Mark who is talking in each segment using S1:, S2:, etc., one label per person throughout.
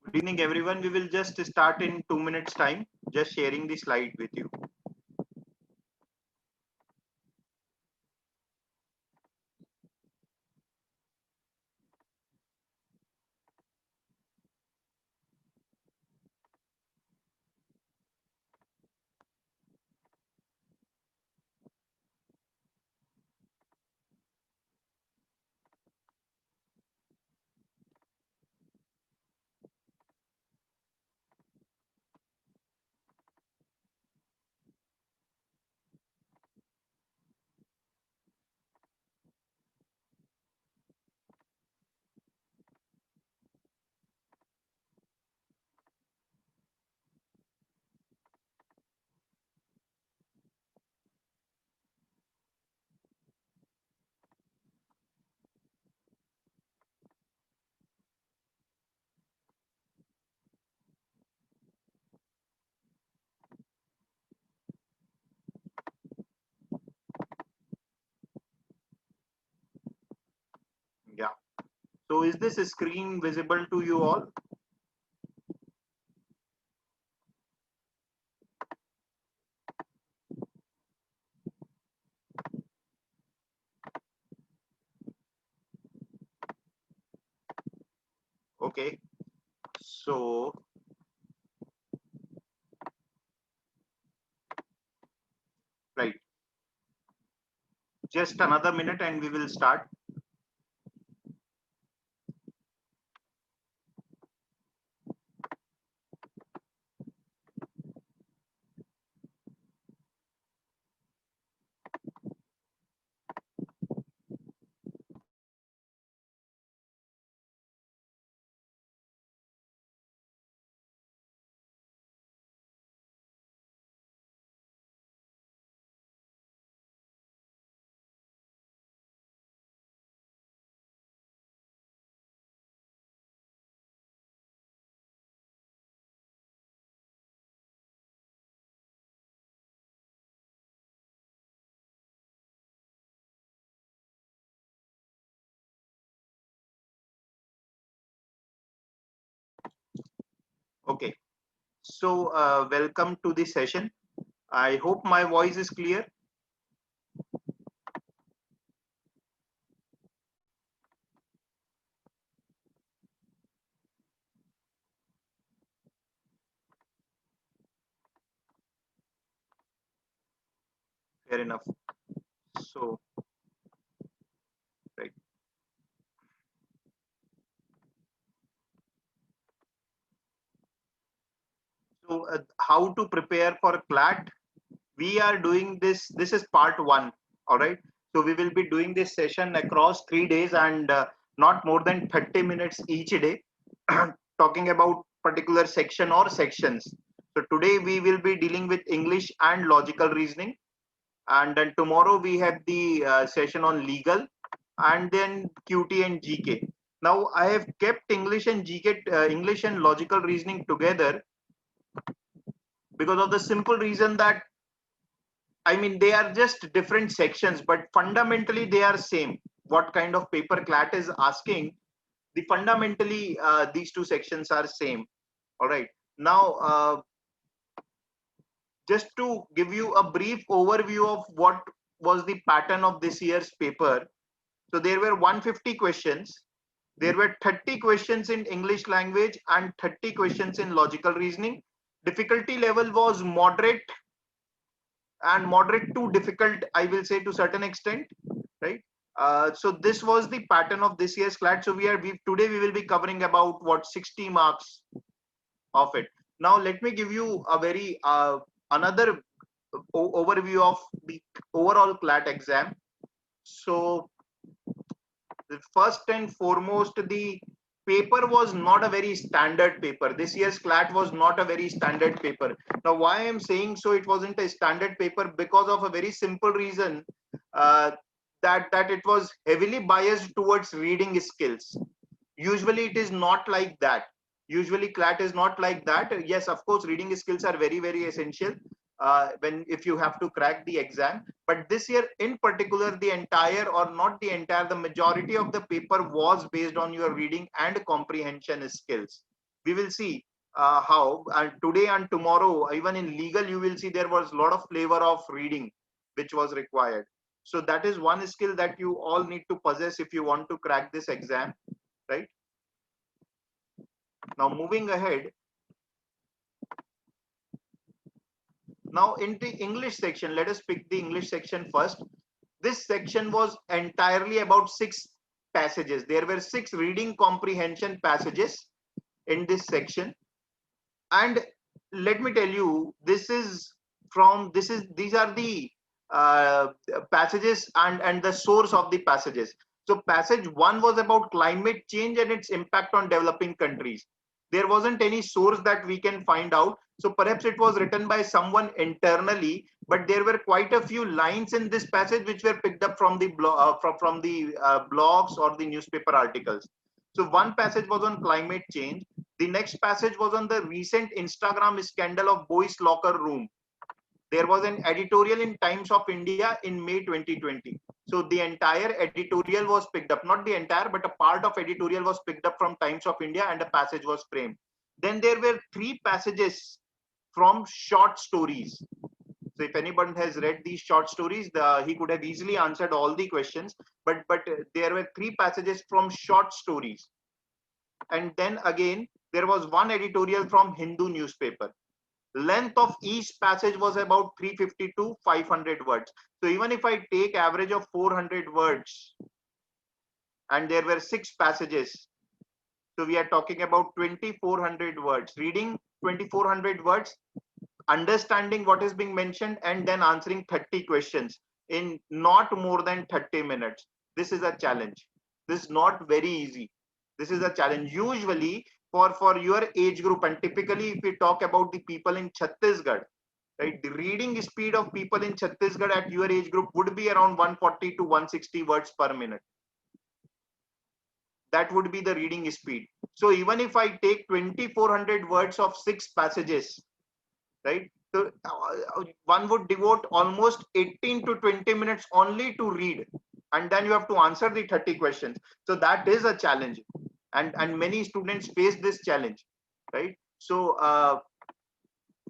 S1: Good evening, everyone. We will just start in 2 minutes time, just sharing the slide with you. Yeah. So is this screen visible to you all? Okay. So, right. Just another minute and we will start. Okay. So, welcome to the session. I hope my voice is clear. Fair enough. So, right. So, how to prepare for CLAT? We are doing this. This is part one. All right. So we will be doing this session across 3 days and not more than 30 minutes each day, talking about particular section or sections. So today we will be dealing with English and logical reasoning, and then tomorrow we have the session on legal, and then QT and GK. Now I have kept English and GK, English and logical reasoning together because of the simple reason that I mean, they are just different sections, but fundamentally they are same. What kind of paper CLAT is asking, the fundamentally these two sections are same. All right. Now, just to give you a brief overview of what was the pattern of this year's paper. So there were 150 questions. There were 30 questions in English language and 30 questions in logical reasoning. Difficulty level was moderate and moderate to difficult, I will say, to certain extent, right? So this was the pattern of this year's CLAT. So today we will be covering about what 60 marks of it. Now let me give you a very another overview of the overall CLAT exam. So first and foremost, the paper was not a very standard paper. This year's CLAT was not a very standard paper. Now, why I'm saying so, it wasn't a standard paper because of a very simple reason, uh, that it was heavily biased towards reading skills. Usually, it is not like that. Usually, CLAT is not like that. Yes, of course, reading skills are very, very essential when if you have to crack the exam. But this year in particular, the entire, or not the entire, the majority of the paper was based on your reading and comprehension skills. We will see how, and today and tomorrow, even in legal, you will see there was a lot of flavor of reading which was required. So that is one skill that you all need to possess if you want to crack this exam, right? Now moving ahead, now in the English section, let us pick the English section first. This section was entirely about 6 passages. There were 6 reading comprehension passages in this section. And let me tell you, these are the passages and the source of the passages. So passage 1 was about climate change and its impact on developing countries. There wasn't any source that we can find out, so perhaps it was written by someone internally, but there were quite a few lines in this passage which were picked up from the blogs or the newspaper articles. So one passage was on climate change. The next passage was on the recent Instagram scandal of boys' locker room. There was an editorial in Times of India in May 2020. So the entire editorial was picked up, not the entire, but a part of editorial was picked up from Times of India and a passage was framed. Then there were 3 passages from short stories. So if anyone has read these short stories, he could have easily answered all the questions, but there were 3 passages from short stories. And then again, there was one editorial from Hindu newspaper. Length of each passage was about 350 to 500 words. So even if I take average of 400 words, and there were 6 passages, so we are talking about 2400 words. Reading 2400 words, understanding what is being mentioned, and then answering 30 questions in not more than 30 minutes. This is a challenge. This is not very easy. This is a challenge. Usually for your age group, and typically if we talk about the people in Chhattisgarh, right, the reading speed of people in Chhattisgarh at your age group would be around 140 to 160 words per minute. That would be the reading speed. So even if I take 2400 words of 6 passages, right, so one would devote almost 18 to 20 minutes only to read, and then you have to answer the 30 questions. So that is a challenge, and many students face this challenge, right? So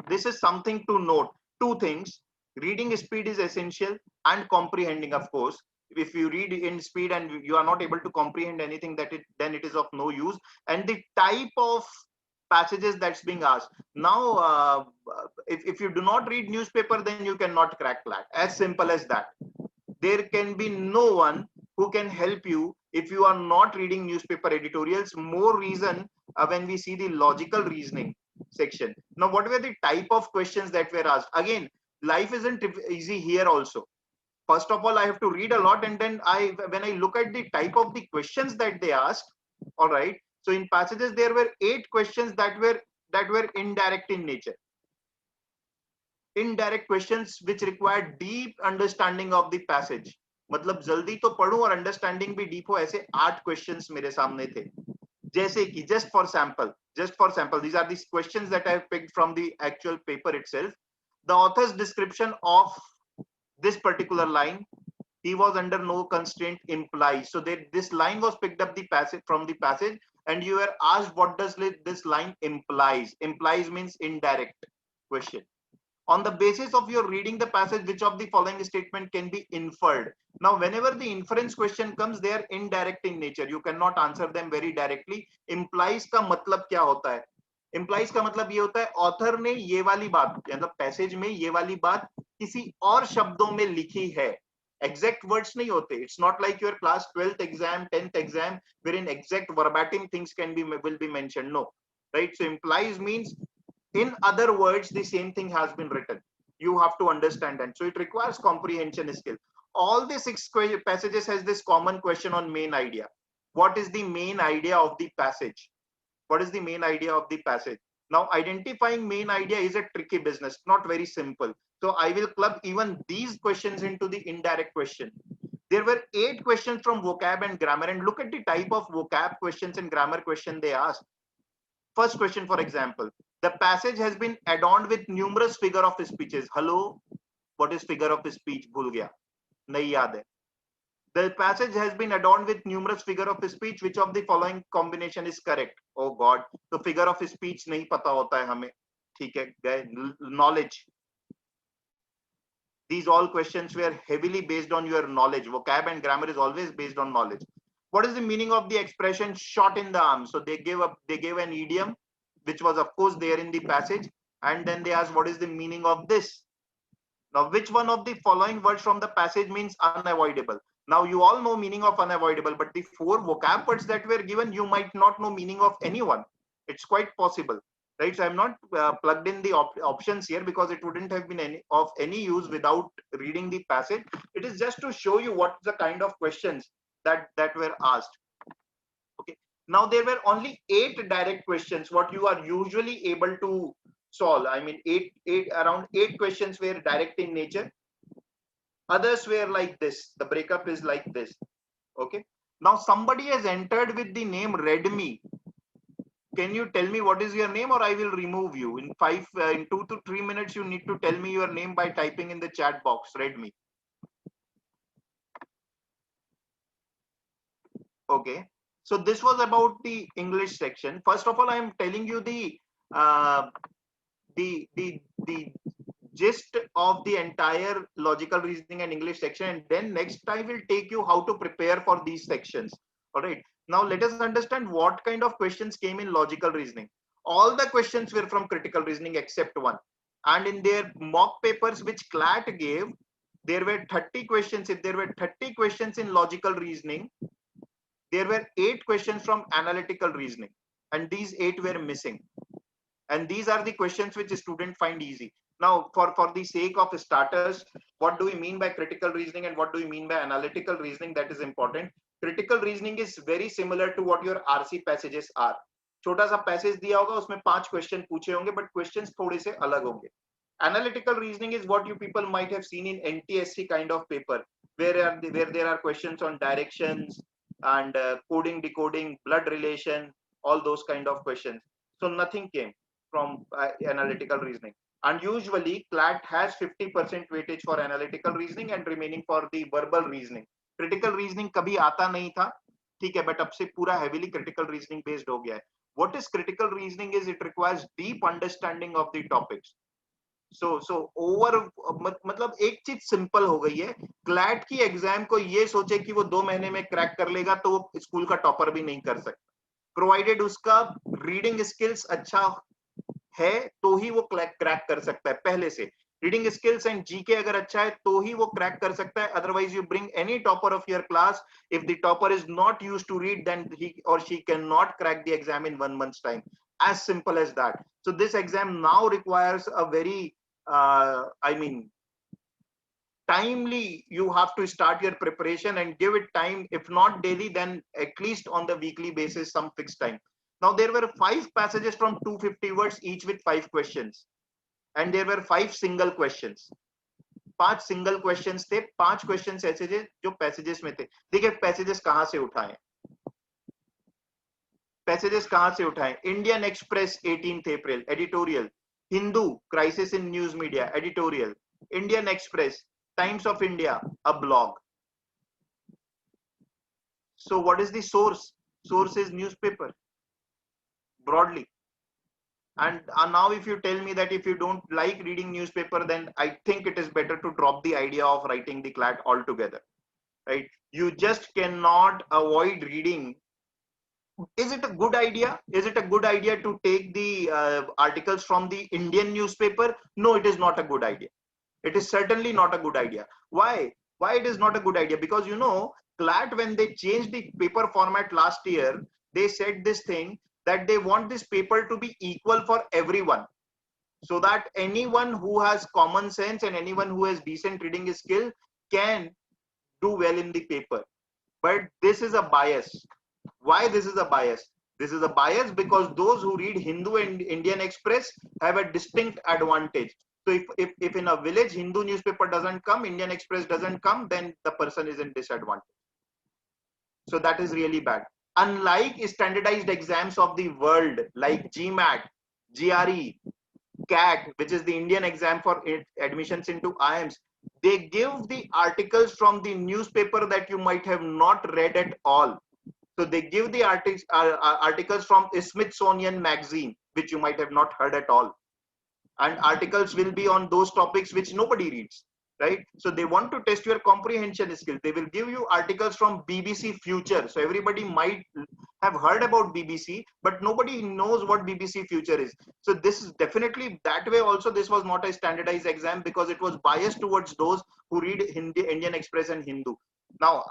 S1: this is something to note. 2 things: reading speed is essential, and comprehending, of course. If you read in speed and you are not able to comprehend anything, then it is of no use. And the type of passages that's being asked. Now, if you do not read newspaper, then you cannot crack CLAT. As simple as that. There can be no one who can help you if you are not reading newspaper editorials. More reason when we see the logical reasoning section. Now, what were the type of questions that were asked? Again, life isn't easy here also. First of all, I have to read a lot, and then when I look at the type of the questions that they asked, all right. So in passages, there were 8 questions that were indirect in nature. Indirect questions which required deep understanding of the passage. मतलब जल्दी तो पढ़ूं और understanding भी deep हो, ऐसे 8 questions मेरे सामने थे. जैसे कि just for sample, these are these questions that I have picked from the actual paper itself. The author's description of this particular line, he was under no constraint, implies. So this line was picked up from the passage, and you were asked what does this line implies. Implies means indirect question. On the basis of your reading the passage, which of the following statement can be inferred? Now, whenever the inference question comes, they are indirect in nature. You cannot answer them very directly. Implies का मतलब क्या होता है? Implies का मतलब ये होता है ऑथर ने ये वाली बात, मतलब पैसेज में ये वाली बात किसी और शब्दों में लिखी है. Exact words नहीं होते. It's not like your class 12th exam, 10th exam, wherein exact verbatim things will be mentioned. No, right? So implies means, in other words, the same thing has been written. You have to understand that. So it requires comprehension skill. All the 6 passages has this common question on main idea. What is the main idea of the passage? What is the main idea of the passage? Now, identifying main idea is a tricky business, not very simple. So I will club even these questions into the indirect question. There were 8 questions from vocab and grammar, and look at the type of vocab questions and grammar question they asked. First question, for example, the passage has been adorned with numerous figure of speeches. Hello, what is figure of speech? भूल गया, नहीं याद है. The passage has been adorned with numerous figure of speech. Which of the following combination is correct? Oh God, तो figure of speech नहीं पता होता है हमें. ठीक है, गए. Knowledge. These all questions were heavily based on your knowledge. Vocab and grammar is always based on knowledge. What is the meaning of the expression "shot in the arm"? So they gave an idiom, which was of course there in the passage, and then they asked what is the meaning of this. Now, which one of the following words from the passage means unavoidable? Now, you all know meaning of unavoidable, but the 4 vocab words that were given, you might not know meaning of anyone. It's quite possible, right? So I'm not plugged in the options here because it wouldn't have been of any use without reading the passage. It is just to show you what the kind of questions that were asked. Okay. Now, there were only 8 direct questions, what you are usually able to solve. I mean, around 8 questions were direct in nature. Others were like this. The breakup is like this. Okay. Now somebody has entered with the name Redmi. Can you tell me what is your name, or I will remove you in 2 to 3 minutes? You need to tell me your name by typing in the chat box. Redmi. Okay. So this was about the English section. First of all, I am telling you the gist of the entire logical reasoning and English section, and then next I will take you how to prepare for these sections. All right. Now let us understand what kind of questions came in logical reasoning. All the questions were from critical reasoning except one. And in their mock papers which CLAT gave, there were 30 questions. If there were 30 questions in logical reasoning, there were 8 questions from analytical reasoning, and these 8 were missing. And these are the questions which a student find easy. Now, for the sake of starters, what do we mean by critical reasoning and what do we mean by analytical reasoning? That is important. Critical reasoning is very similar to what your RC passages are. छोटा सा passage दिया होगा, उसमें 5 question पूछे होंगे, but questions थोड़े से अलग होंगे. Analytical reasoning is what you people might have seen in NTSC kind of paper, where there are questions on directions and coding, decoding, blood relation, all those kind of questions. So nothing came from analytical reasoning. And usually CLAT has 50% weightage for analytical reasoning and remaining for the verbal reasoning. Critical reasoning कभी आता नहीं था, ठीक है, but अब से पूरा heavily critical reasoning based हो गया है. What is critical reasoning is it requires deep understanding of the topics. So over मतलब एक चीज सिंपल हो गई है. क्लैट की एग्जाम को ये सोचे कि वो 2 महीने में क्रैक कर लेगा तो वो स्कूल का टॉपर भी नहीं कर सकता, प्रोवाइडेड उसका रीडिंग स्किल्स अच्छा है तो ही वो क्रैक कर सकता है. पहले से रीडिंग स्किल्स एंड जीके अगर अच्छा है तो ही वो क्रैक कर सकता है. Otherwise you bring any topper of your class, if the topper is not used to read, then he और she can not crack the exam in 1 month's time. As simple as that. So this exam now requires a very I mean timely, you have to start your preparation and give it time, if not daily then at least on the weekly basis, some fixed time. Now there were 5 passages from 250 words each with 5 questions, and there were 5 single questions. 5 single questions थे, 5 questions ऐसे थे जो passages में थे. देखिए passages कहां से उठाए, पैसेजेस कहां से उठाए. Indian express 18th April editorial, Hindu crisis in news media editorial, Indian express, times of India a blog. So what is the source? Source is newspaper broadly. And now if you tell me that if you don't like reading newspaper, then I think it is better to drop the idea of writing the CLAT altogether, right? You just cannot avoid reading. Is it a good idea? Is it a good idea to take the articles from the Indian newspaper? No, it is not a good idea. It is certainly not a good idea. Why it is not a good idea? Because you know, CLAT, when they changed the paper format last year, they said this thing that they want this paper to be equal for everyone, so that anyone who has common sense and anyone who has decent reading skill can do well in the paper. But this is a bias. Why this is a bias? This is a bias because those who read Hindu and Indian Express have a distinct advantage. So if in a village Hindu newspaper doesn't come, Indian Express doesn't come, then the person is in disadvantage. So that is really bad. Unlike standardized exams of the world like GMAT, GRE, CAT, which is the Indian exam for admissions into IIMs, They give the articles from the newspaper that you might have not read at all. So they give the articles from Smithsonian magazine, which you might have not heard at all. And articles will be on those topics which nobody reads, right? So they want to test your comprehension skill. They will give you articles from BBC Future. So everybody might have heard about BBC, but nobody knows what BBC Future is. So this is definitely that way also. This was not a standardized exam because it was biased towards those who read Hindi, Indian Express and Hindu. Now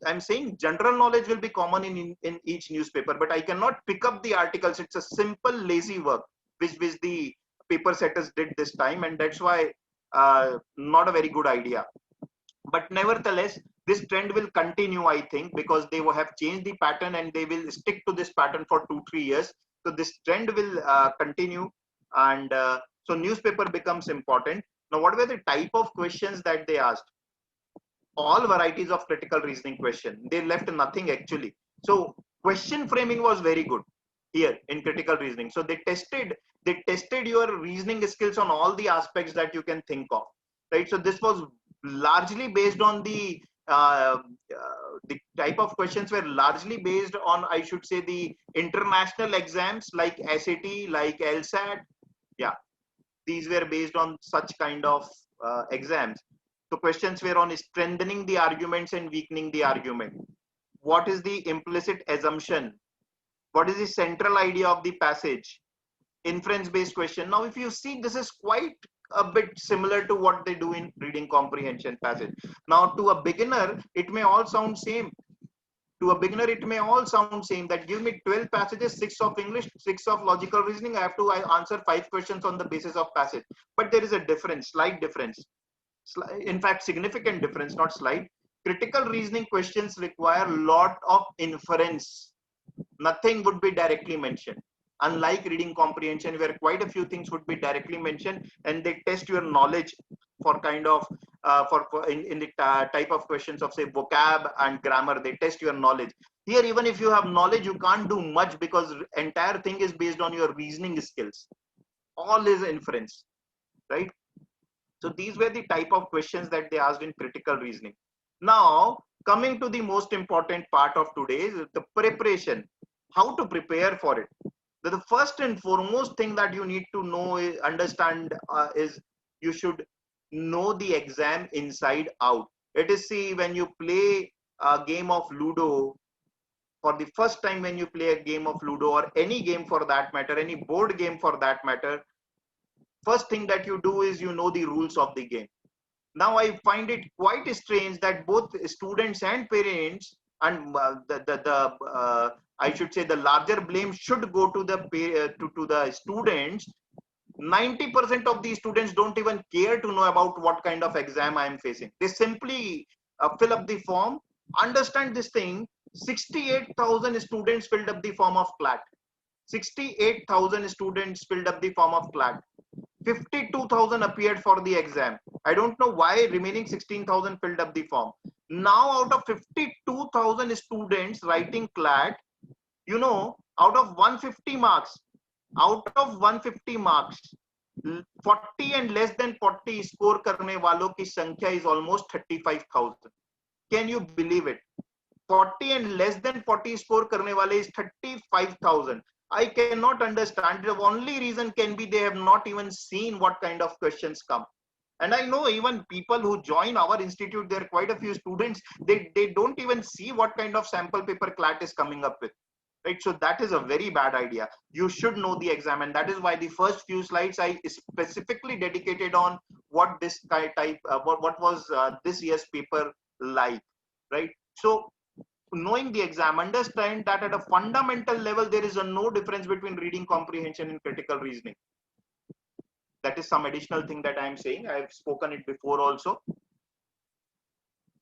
S1: I'm saying general knowledge will be common in each newspaper, but I cannot pick up the articles. It's a simple lazy work which the paper setters did this time, and that's why not a very good idea. But nevertheless, this trend will continue, I think, because they will have changed the pattern and they will stick to this pattern for 2-3 years. So this trend will continue, and so newspaper becomes important. Now, what were the type of questions that they asked? All varieties of critical reasoning question. They left nothing actually. So question framing was very good here in critical reasoning. So they tested your reasoning skills on all the aspects that you can think of, right? So this was largely based on the type of questions were largely based on, I should say, the international exams like SAT, like LSAT. Yeah, these were based on such kind of exams. So questions were on strengthening the arguments and weakening the argument. What is the implicit assumption? What is the central idea of the passage? Inference based question. Now, if you see, this is quite a bit similar to what they do in reading comprehension passage. Now, to a beginner, it may all sound same. To a beginner, it may all sound same, that give me 12 passages, 6 of English, 6 of logical reasoning. I have to answer 5 questions on the basis of passage. But there is a difference, slight difference. In fact, significant difference, not slight. Critical reasoning questions require a lot of inference. Nothing would be directly mentioned. Unlike reading comprehension, where quite a few things would be directly mentioned, and they test your knowledge for kind of in the type of questions of, say, vocab and grammar. They test your knowledge. Here, even if you have knowledge, you can't do much because entire thing is based on your reasoning skills. All is inference, right? So these were the type of questions that they asked in critical reasoning. Now, coming to the most important part of today is the preparation. How to prepare for it. The first and foremost thing that you need to know, understand, is you should know the exam inside out. It is, see, when you play a game of Ludo, for the first time when you play a game of Ludo or any game for that matter, any board game for that matter, first thing that you do is you know the rules of the game. Now I find it quite strange that both students and parents, and I should say the larger blame should go to the to the students. 90% of the students don't even care to know about what kind of exam I am facing. They simply fill up the form. Understand this thing: 68,000 students filled up the form of CLAT. 68,000 students filled up the form of CLAT. 52,000 appeared for the exam. I don't know why remaining 16,000 filled up the form. Now, out of 52,000 students writing CLAT, you know, out of 150 marks, 40 and less than 40 score करने वालों की संख्या is almost 35,000. Can you believe it? 40 and less than 40 score करने वाले is 35,000. I cannot understand. The only reason can be they have not even seen what kind of questions come. And I know even people who join our institute, there are quite a few students, they don't even see what kind of sample paper CLAT is coming up with. Right? So that is a very bad idea. You should know the exam, and that is why the first few slides I specifically dedicated on what this type, what was this year's paper like, right? So knowing the exam, understand that at a fundamental level, there is no difference between reading comprehension and critical reasoning. That is some additional thing that I am saying. I have spoken it before also.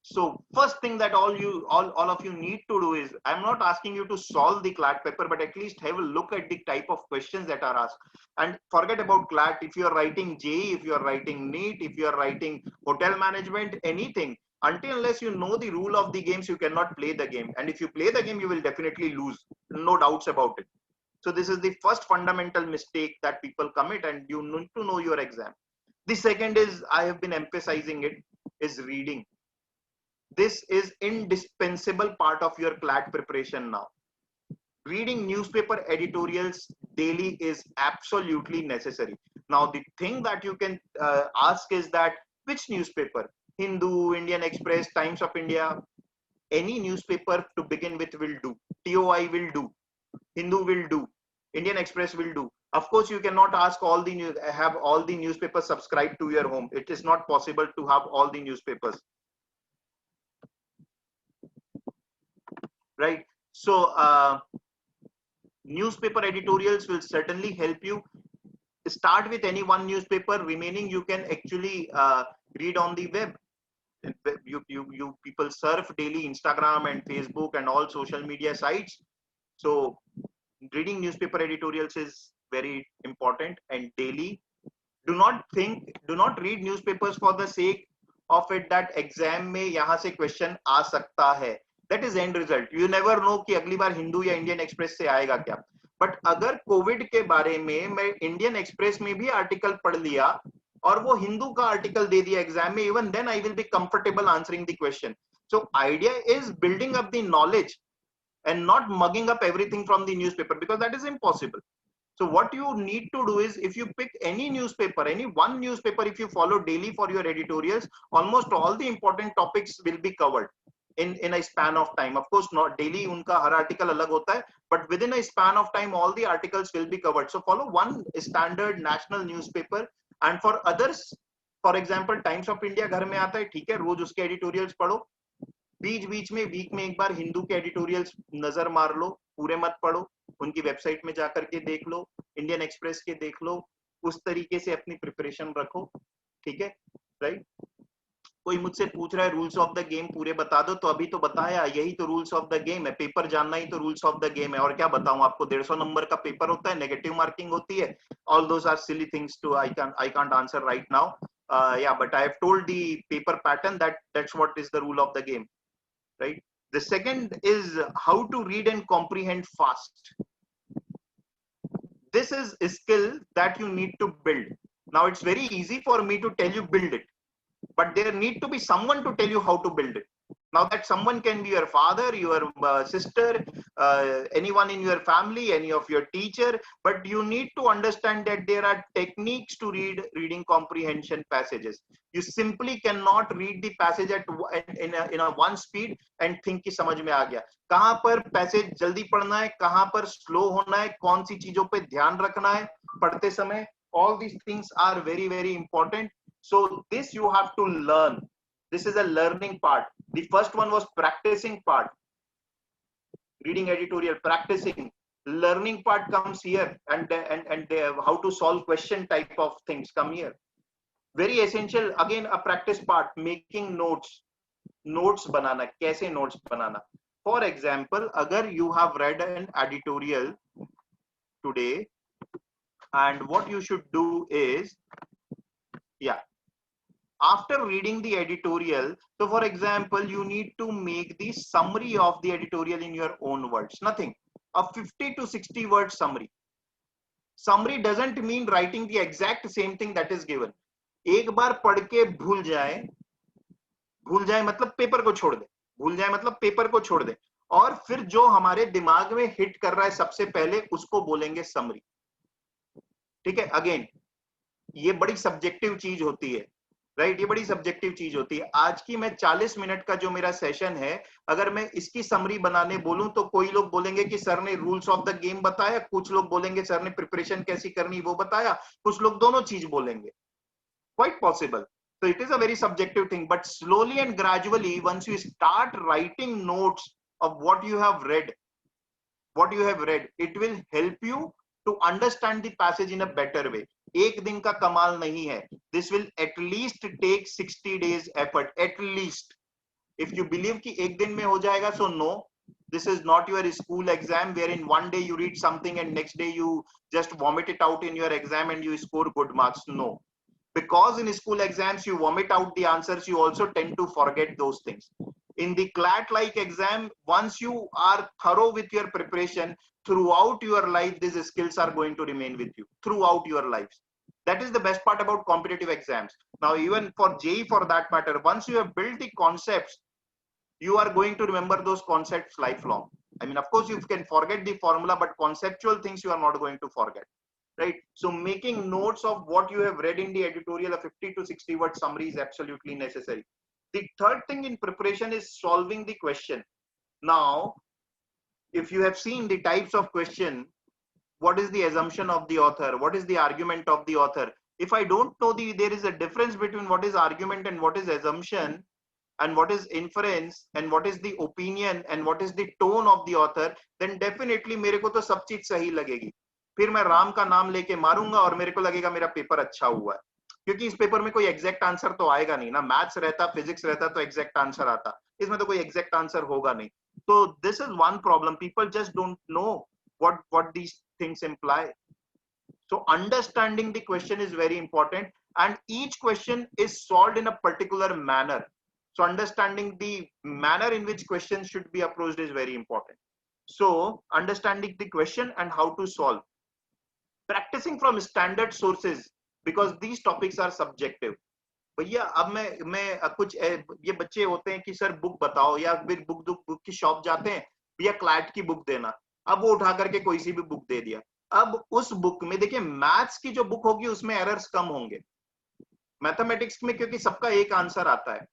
S1: So first thing that all of you need to do is, I'm not asking you to solve the CLAT paper, but at least have a look at the type of questions that are asked. And forget about CLAT. If you are writing JEE, if you are writing NEET, if you are writing hotel management, anything, until unless you know the rule of the games, you cannot play the game. And if you play the game, you will definitely lose. No doubts about it. So this is the first fundamental mistake that people commit, and you need to know your exam. The second is, I have been emphasizing it, is reading. This is indispensable part of your CLAT preparation now. Reading newspaper editorials daily is absolutely necessary. Now, the thing that you can ask is that which newspaper? Hindu, Indian Express, Times of India, any newspaper to begin with will do. TOI will do. Hindu will do. Indian Express will do. Of course, you cannot ask all the have all the newspapers subscribed to your home. It is not possible to have all the newspapers, right? So, newspaper editorials will certainly help you. Start with any one newspaper. Remaining, you can actually read on the web. You people surf daily Instagram and Facebook and all social media sites. So reading newspaper editorials is very important and daily. Do not read newspapers for the sake of it that exam में यहाँ से question आ सकता है. That is end result. You never know कि अगली बार हिंदू या Indian express से आएगा क्या. बट अगर कोविड के बारे में मैं इंडियन एक्सप्रेस में भी आर्टिकल पढ़ लिया और वो हिंदू का आर्टिकल दे दिया एग्जाम में, even then I will be comfortable answering the question. So idea is building up the knowledge and not mugging up everything from the newspaper, because that is impossible. So what you need to do is, if you pick any newspaper, any one newspaper, if you follow daily for your editorials, almost all the important topics will be covered in a span of time. Of course, not daily unka har article alag hota hai, but within a span of time, all the articles will be covered. So follow one standard national newspaper, and for others, for example, Times of India घर में आता है, ठीक है, रोज उसके editorials पढ़ो. बीच बीच में week में एक बार हिंदू के एडिटोरियल्स नजर मार लो, पूरे मत पढ़ो, उनकी वेबसाइट में जाकर के देख लो, इंडियन एक्सप्रेस के देख लो, उस तरीके से अपनी प्रिपरेशन रखो, ठीक है, राइट. कोई मुझसे पूछ रहा है रूल्स ऑफ द गेम पूरे बता दो, तो अभी तो बताया, यही तो रूल्स ऑफ द गेम है, पेपर जानना ही तो रूल्स ऑफ द गेम है. और क्या बताऊं आपको, 150 नंबर का पेपर होता है, नेगेटिव मार्किंग होती है. All those are silly things to I can't answer right now. Yeah, but I have told the paper pattern that's what is the rule of the game, right? The second is how to read and comprehend fast. This is a skill that you need to build. Now it's very easy for me to tell you build it, but there need to be someone to tell you how to build it. Now that someone can be your father, your sister, anyone in your family, any of your teacher, but you need to understand that there are techniques to reading comprehension passages. You simply cannot read the passage in a one speed and think कि समझ में आ गया. कहाँ पर passage जल्दी पढ़ना है, कहाँ पर स्लो होना है, कौन सी चीजों पे ध्यान रखना है पढ़ते समय. All these things are very, very important. So this you have to learn. This is a learning part. The first one was practicing part. Reading editorial, practicing. Learning part comes here, and how to solve question type of things come here. Very essential, again a practice part, making notes. Notes banana, kaise notes banana. For example, agar you have read an editorial today, and what you should do is, yeah, after reading the editorial, so for example, you need to make the summary of the editorial in your own words. Nothing, a 50 to 60 word summary. Summary doesn't mean writing the exact same thing that is given. एक बार पढ़ के भूल जाए मतलब paper को छोड़ दे, भूल जाए मतलब पेपर को छोड़ दे, और फिर जो हमारे दिमाग में हिट कर रहा है सबसे पहले उसको बोलेंगे समरी. ठीक है, अगेन ये बड़ी सब्जेक्टिव चीज होती है, राइट, ये बड़ी सब्जेक्टिव चीज होती है. आज की मैं 40 मिनट का जो मेरा सेशन है, अगर मैं इसकी समरी बनाने बोलूं तो कोई लोग बोलेंगे कि सर ने रूल्स ऑफ द गेम बताया, कुछ लोग बोलेंगे सर ने प्रिपरेशन कैसी करनी वो बताया, कुछ लोग दोनों चीज बोलेंगे. Quite possible. So it is a very subjective thing, but slowly and gradually, once you start writing notes of what you have read, it will help you to understand the passage in a better way. एक दिन का कमाल नहीं है. This will at least take 60 days effort, at least. If you believe कि एक दिन में हो जाएगा, so no, this is not your school exam wherein one day you read something and next day you just vomit it out in your exam and you score good marks. No, because in school exams you vomit out the answers, you also tend to forget those things. In the CLAT like exam, once you are thorough with your preparation, throughout your life these skills are going to remain with you throughout your lives. That is the best part about competitive exams. Now, even for JEE for that matter, once you have built the concepts, you are going to remember those concepts lifelong. I mean, of course, you can forget the formula, but conceptual things you are not going to forget, right? So making notes of what you have read in the editorial, a 50 to 60 word summary is absolutely necessary. The third thing in preparation is solving the question. Now, if you have seen the types of question, what is the assumption of the author? What is the argument of the author? If I don't know there is a difference between what is argument and what is assumption, and what is inference, and what is the opinion, and what is the tone of the author, then definitely मेरे को तो सब चीज सही लगेगी. फिर मैं राम का नाम लेके मारूंगा और मेरे को लगेगा मेरा पेपर अच्छा हुआ है, क्योंकि इस पेपर में कोई एग्जैक्ट आंसर तो आएगा नहीं ना. मैथ्स रहता, फिजिक्स रहता तो एग्जैक्ट आंसर आता, इसमें तो कोई एग्जैक्ट आंसर होगा नहीं. तो this is one problem, people just don't know what these things imply. So understanding the question is very important, and each question is solved in a particular manner. So understanding the manner in which questions should be approached is very important. So understanding the question and how to solve. Practicing from standard sources, because these topics are subjective. भैया अब मैं कुछ ये बच्चे होते हैं कि sir book बताओ, या फिर बुक की शॉप जाते हैं, भैया क्लैट की बुक देना. अब वो उठा करके कोई सी भी बुक दे दिया. अब उस बुक में देखिए, मैथ्स की जो बुक होगी उसमें एरर्स कम होंगे, मैथमेटिक्स में क्योंकि सबका एक आंसर आता है.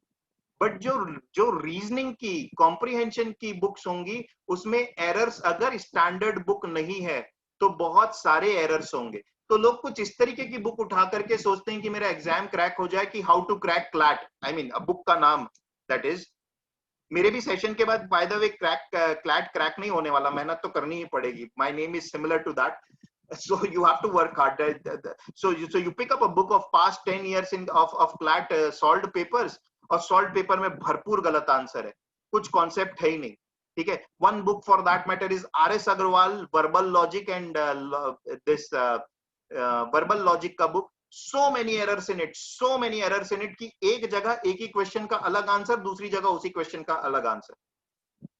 S1: बट जो रीजनिंग की, कॉम्प्रिहेंशन की बुक्स होंगी, उसमें एरर्स अगर स्टैंडर्ड बुक नहीं है तो बहुत सारे एरर्स होंगे. तो लोग कुछ इस तरीके की बुक उठा करके सोचते हैं कि मेरा एग्जाम क्रैक हो जाए, कि how to crack CLAT. I mean book का नाम दैट इज. मेरे भी सेशन के बाद by the way CLAT crack नहीं होने वाला, मेहनत तो करनी ही पड़ेगी. My name is similar to that. So you have to work hard. So you pick up a book of past 10 years of CLAT solved papers, और solved paper में भरपूर गलत आंसर है, कुछ कॉन्सेप्ट है ही नहीं. ठीक है. One book for that matter is RS Agarwal verbal logic and this verbal logic का book. So many errors in it कि एक जगह एक ही क्वेश्चन का अलग आंसर, दूसरी जगह उसी क्वेश्चन का अलग answer.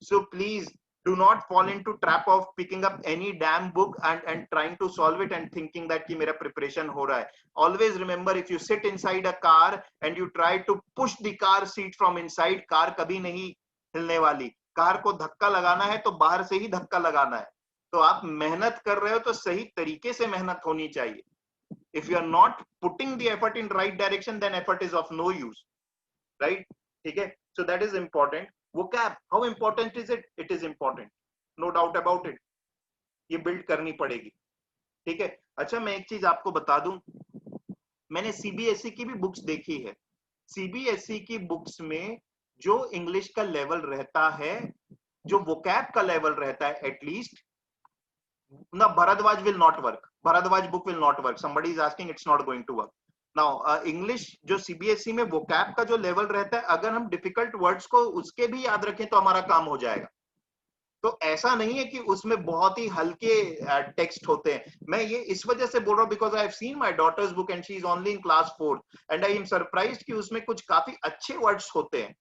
S1: So please do not fall into trap of picking up any damn book and trying to solve it and thinking that ki mera preparation ho raha hai. Always remember, if you sit inside a car and you try to push the car seat from inside, car kabhi nahi hilne wali. Car को धक्का लगाना है तो बाहर से ही धक्का लगाना है. तो आप मेहनत कर रहे हो तो सही तरीके से मेहनत होनी चाहिए. If you are not putting the effort in right direction, then effort is of no use, right? ठीक है. So that is important. vocab, how important is it? It is important, no doubt about it. ये build करनी पड़ेगी. ठीक है. अच्छा, मैं एक चीज आपको बता दूं, मैंने सीबीएसई की भी बुक्स देखी है. सीबीएसई की बुक्स में जो इंग्लिश का लेवल रहता है, जो vocab का लेवल रहता है, एटलीस्ट ना, Bharadwaj will not work. Bharadwaj book will not work. Somebody is asking, it's not going to work. Now English जो सीबीएसई में वोकैब का जो लेवल रहता है, अगर हम डिफिकल्ट वर्ड्स को उसके भी याद रखें तो हमारा काम हो जाएगा. तो ऐसा नहीं है कि उसमें बहुत ही हल्के टेक्स्ट होते हैं. मैं ये इस वजह से बोल रहा हूँ because I have seen my daughter's book and she is only in class 4 and I am surprised कि उसमें कुछ काफी अच्छे वर्ड्स होते हैं.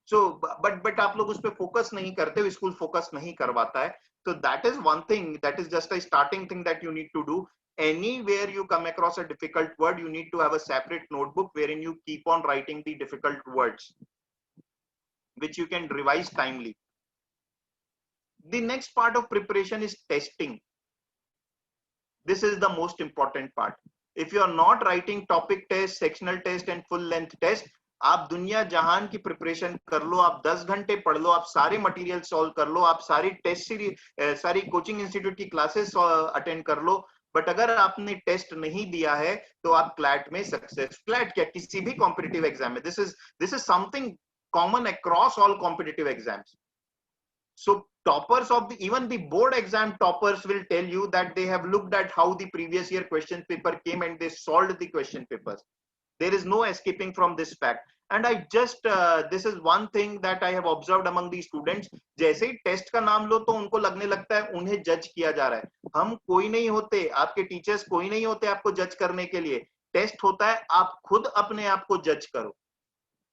S1: सो बट आप लोग उस पर फोकस नहीं करते, स्कूल फोकस नहीं करवाता है. So that is one thing, that is just a starting thing that you need to do. Anywhere you come across a difficult word, you need to have a separate notebook wherein you keep on writing the difficult words, which you can revise timely. The next part of preparation is testing. This is the most important part. If you are not writing topic test, sectional test and full length test, आप दुनिया जहान की preparation कर लो, आप 10 घंटे पढ़ लो, आप सारे मटेरियल सॉल्व कर लो, आप सारी टेस्ट सीरीज, सारी कोचिंग इंस्टीट्यूट की क्लासेस अटेंड कर लो, बट अगर आपने टेस्ट नहीं दिया है तो आप क्लैट में सक्सेस, क्लैट क्या किसी भी कॉम्पिटिटिव एग्जाम में, this is something common across all competitive exams. So toppers of even the board exam toppers will tell you that they have looked at how the previous year question paper came and they solved the question papers. There is no escaping from this fact. And I just this is one thing that I have observed among the students. जैसे ही test का नाम लो तो उनको लगने लगता है उन्हें जज किया जा रहा है. हम कोई नहीं होते, आपके टीचर्स कोई नहीं होते आपको जज करने के लिए. टेस्ट होता है, आप खुद अपने आप को जज करो,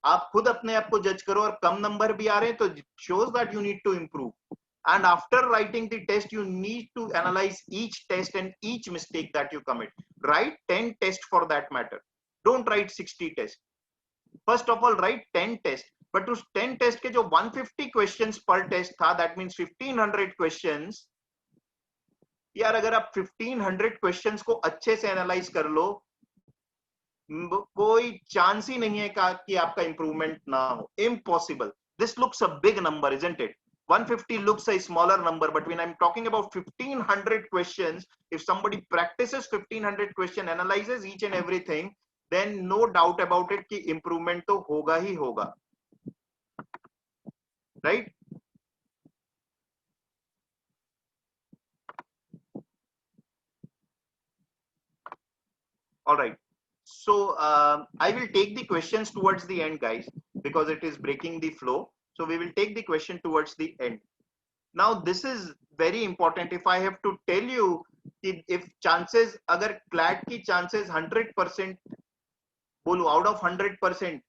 S1: आप खुद अपने आप को जज करो. और कम नंबर भी आ रहे हैं तो shows that you need to improve. And after writing the test, you need to analyze each test and each mistake that you commit. write 10 tests for that matter. Don't write 60 tests. First of all, write 10 tests. But to 10 test के जो 150 questions per test था, that means 1500 questions. यार अगर आप 1500 questions को अच्छे से analyze कर लो, कोई चांस ही नहीं है कि आपका इंप्रूवमेंट ना हो. Impossible. This looks a big number, isn't it? 150 looks a smaller number, but when I'm talking about 1500 questions, if somebody practices 1500 question, analyzes each and everything, then no doubt about it कि improvement तो होगा ही होगा, right? All right. So I will take the questions towards the end, guys, because it is breaking the flow. So we will take the question towards the end. Now this is very important. If I have to tell you, if chances, अगर CLAT की chances 100% बोलो, out of 100%,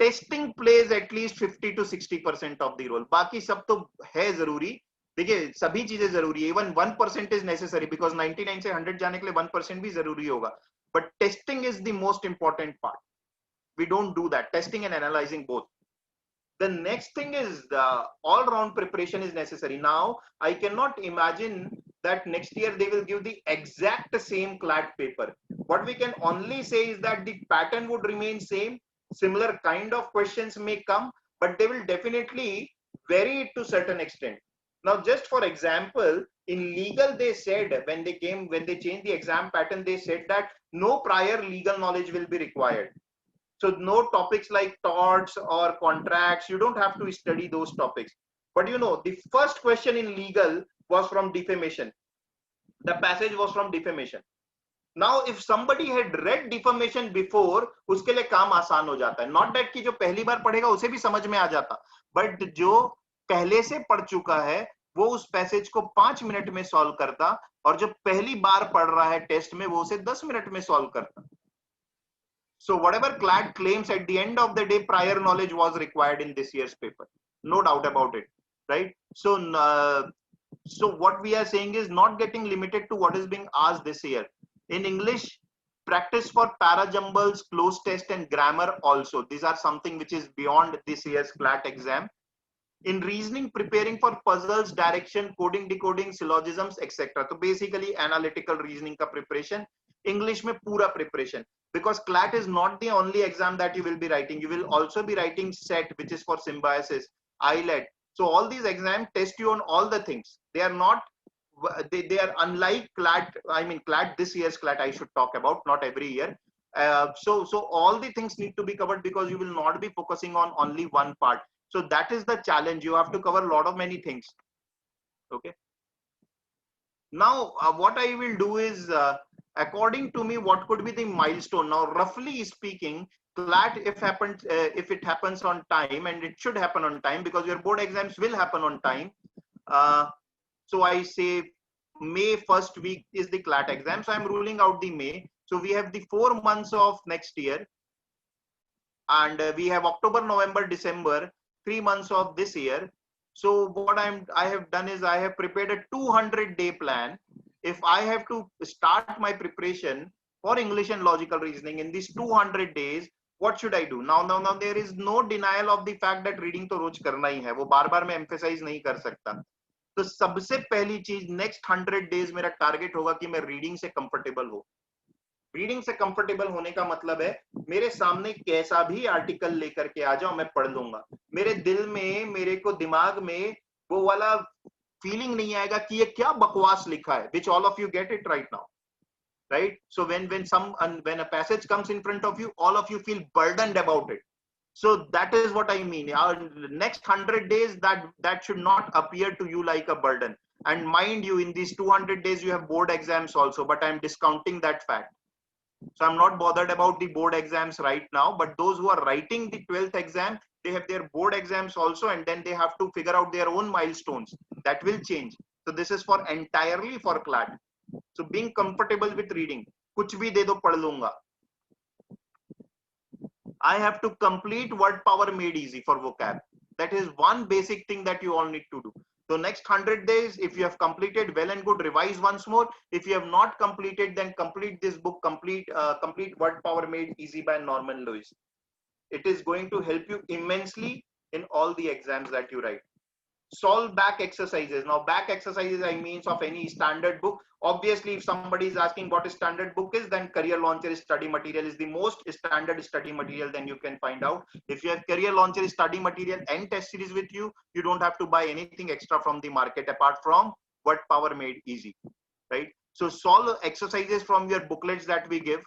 S1: testing plays at least 50 to 60% of the role. बाकी सब तो है जरूरी. देखिए सभी चीजें जरूरी है. Even 1% is necessary because 99 से 100 जाने के लिए 1% भी जरूरी होगा. But testing is the most important part. We don't do that. Testing and analyzing both. The next thing is the all-round preparation is necessary. Now, I cannot imagine that next year they will give the exact same CLAT paper. What we can only say is that the pattern would remain same. Similar kind of questions may come, but they will definitely vary it to certain extent. Now, just for example, in legal, they said when they changed the exam pattern, they said that no prior legal knowledge will be required. So no topics like torts or contracts, you don't have to study those topics. But you know, the first question in legal was from defamation. The passage was from defamation. Now, if somebody had read defamation before, उसके लिए काम आसान हो जाता है. Not that कि जो पहली बार पढ़ेगा उसे भी समझ में आ जाता, but जो पहले से पढ़ चुका है वो उस पैसेज को 5 मिनट में सॉल्व करता, और जो पहली बार पढ़ रहा है टेस्ट में वो उसे 10 मिनट में सॉल्व करता. So whatever CLAT claims, at the end of the day, prior knowledge was required in this year's paper. No doubt about it, right? So, so what we are saying is not getting limited to what is being asked this year. In English, practice for parajumbles, close test, and grammar also. These are something which is beyond this year's CLAT exam. In reasoning, preparing for puzzles, direction, coding, decoding, syllogisms, etc. So basically analytical reasoning ka preparation. English में पूरा preparation, because CLAT is not the only exam that you will be writing. You will also be writing SET, which is for symbiosis, IELTS. So all these exams test you on all the things. They are not, they are unlike CLAT. I mean CLAT, this year's CLAT I should talk about, not every year. So all the things need to be covered because you will not be focusing on only one part. So that is the challenge. You have to cover a lot of many things. Okay. Now what I will do is, according to me, what could be the milestone? Now, roughly speaking, CLAT, if it happens on time, and it should happen on time because your board exams will happen on time. So I say May first week is the CLAT exam. So I'm ruling out the May. So we have the 4 months of next year, and we have October, November, December, 3 months of this year. So what I have done is I have prepared a 200-day plan. If I have to start my preparation for English and logical reasoning in these 200 days, what should I do? Now there is no denial of the fact that reading तो रोज करना ही है, वो बार-बार मैं emphasize नहीं कर सकता. तो सबसे पहली चीज next 100 days मेरा target होगा कि मैं reading से comfortable हो. रीडिंग से कंफर्टेबल होने का मतलब है मेरे सामने कैसा भी आर्टिकल लेकर के आ जाओ मैं पढ़ लूंगा. मेरे दिल में, मेरे को दिमाग में वो वाला फीलिंग नहीं आएगा कि ये क्या बकवास लिखा है, which all of you get it right now, right? So when a passage comes in front of you, all of you feel burdened about it. So that is what I mean. Our next 100 days, that should not appear to you like a burden. And mind you, in these 200 days you have board exams also, but I'm discounting that fact. So I'm not bothered about the board exams right now, but those who are writing the 12th exam, they have their board exams also, and then they have to figure out their own milestones. That will change. So this is for entirely for CLAT. So being comfortable with reading. कुछ भी दे दो पढ़ लूंगा. I have to complete word power made easy for vocab. That is one basic thing that you all need to do. So next 100 days, if you have completed, well and good, revise once more. If you have not completed, then complete this book, complete Word Power Made Easy by Norman Lewis. It is going to help you immensely in all the exams that you write. Solve back exercises. Now back exercises, I mean of any standard book. Obviously, if somebody is asking what a standard book is, then Career Launcher study material is the most standard study material then you can find out. If you have Career Launcher study material and test series with you, you don't have to buy anything extra from the market apart from Word Power Made Easy, right? So solve exercises from your booklets that we give.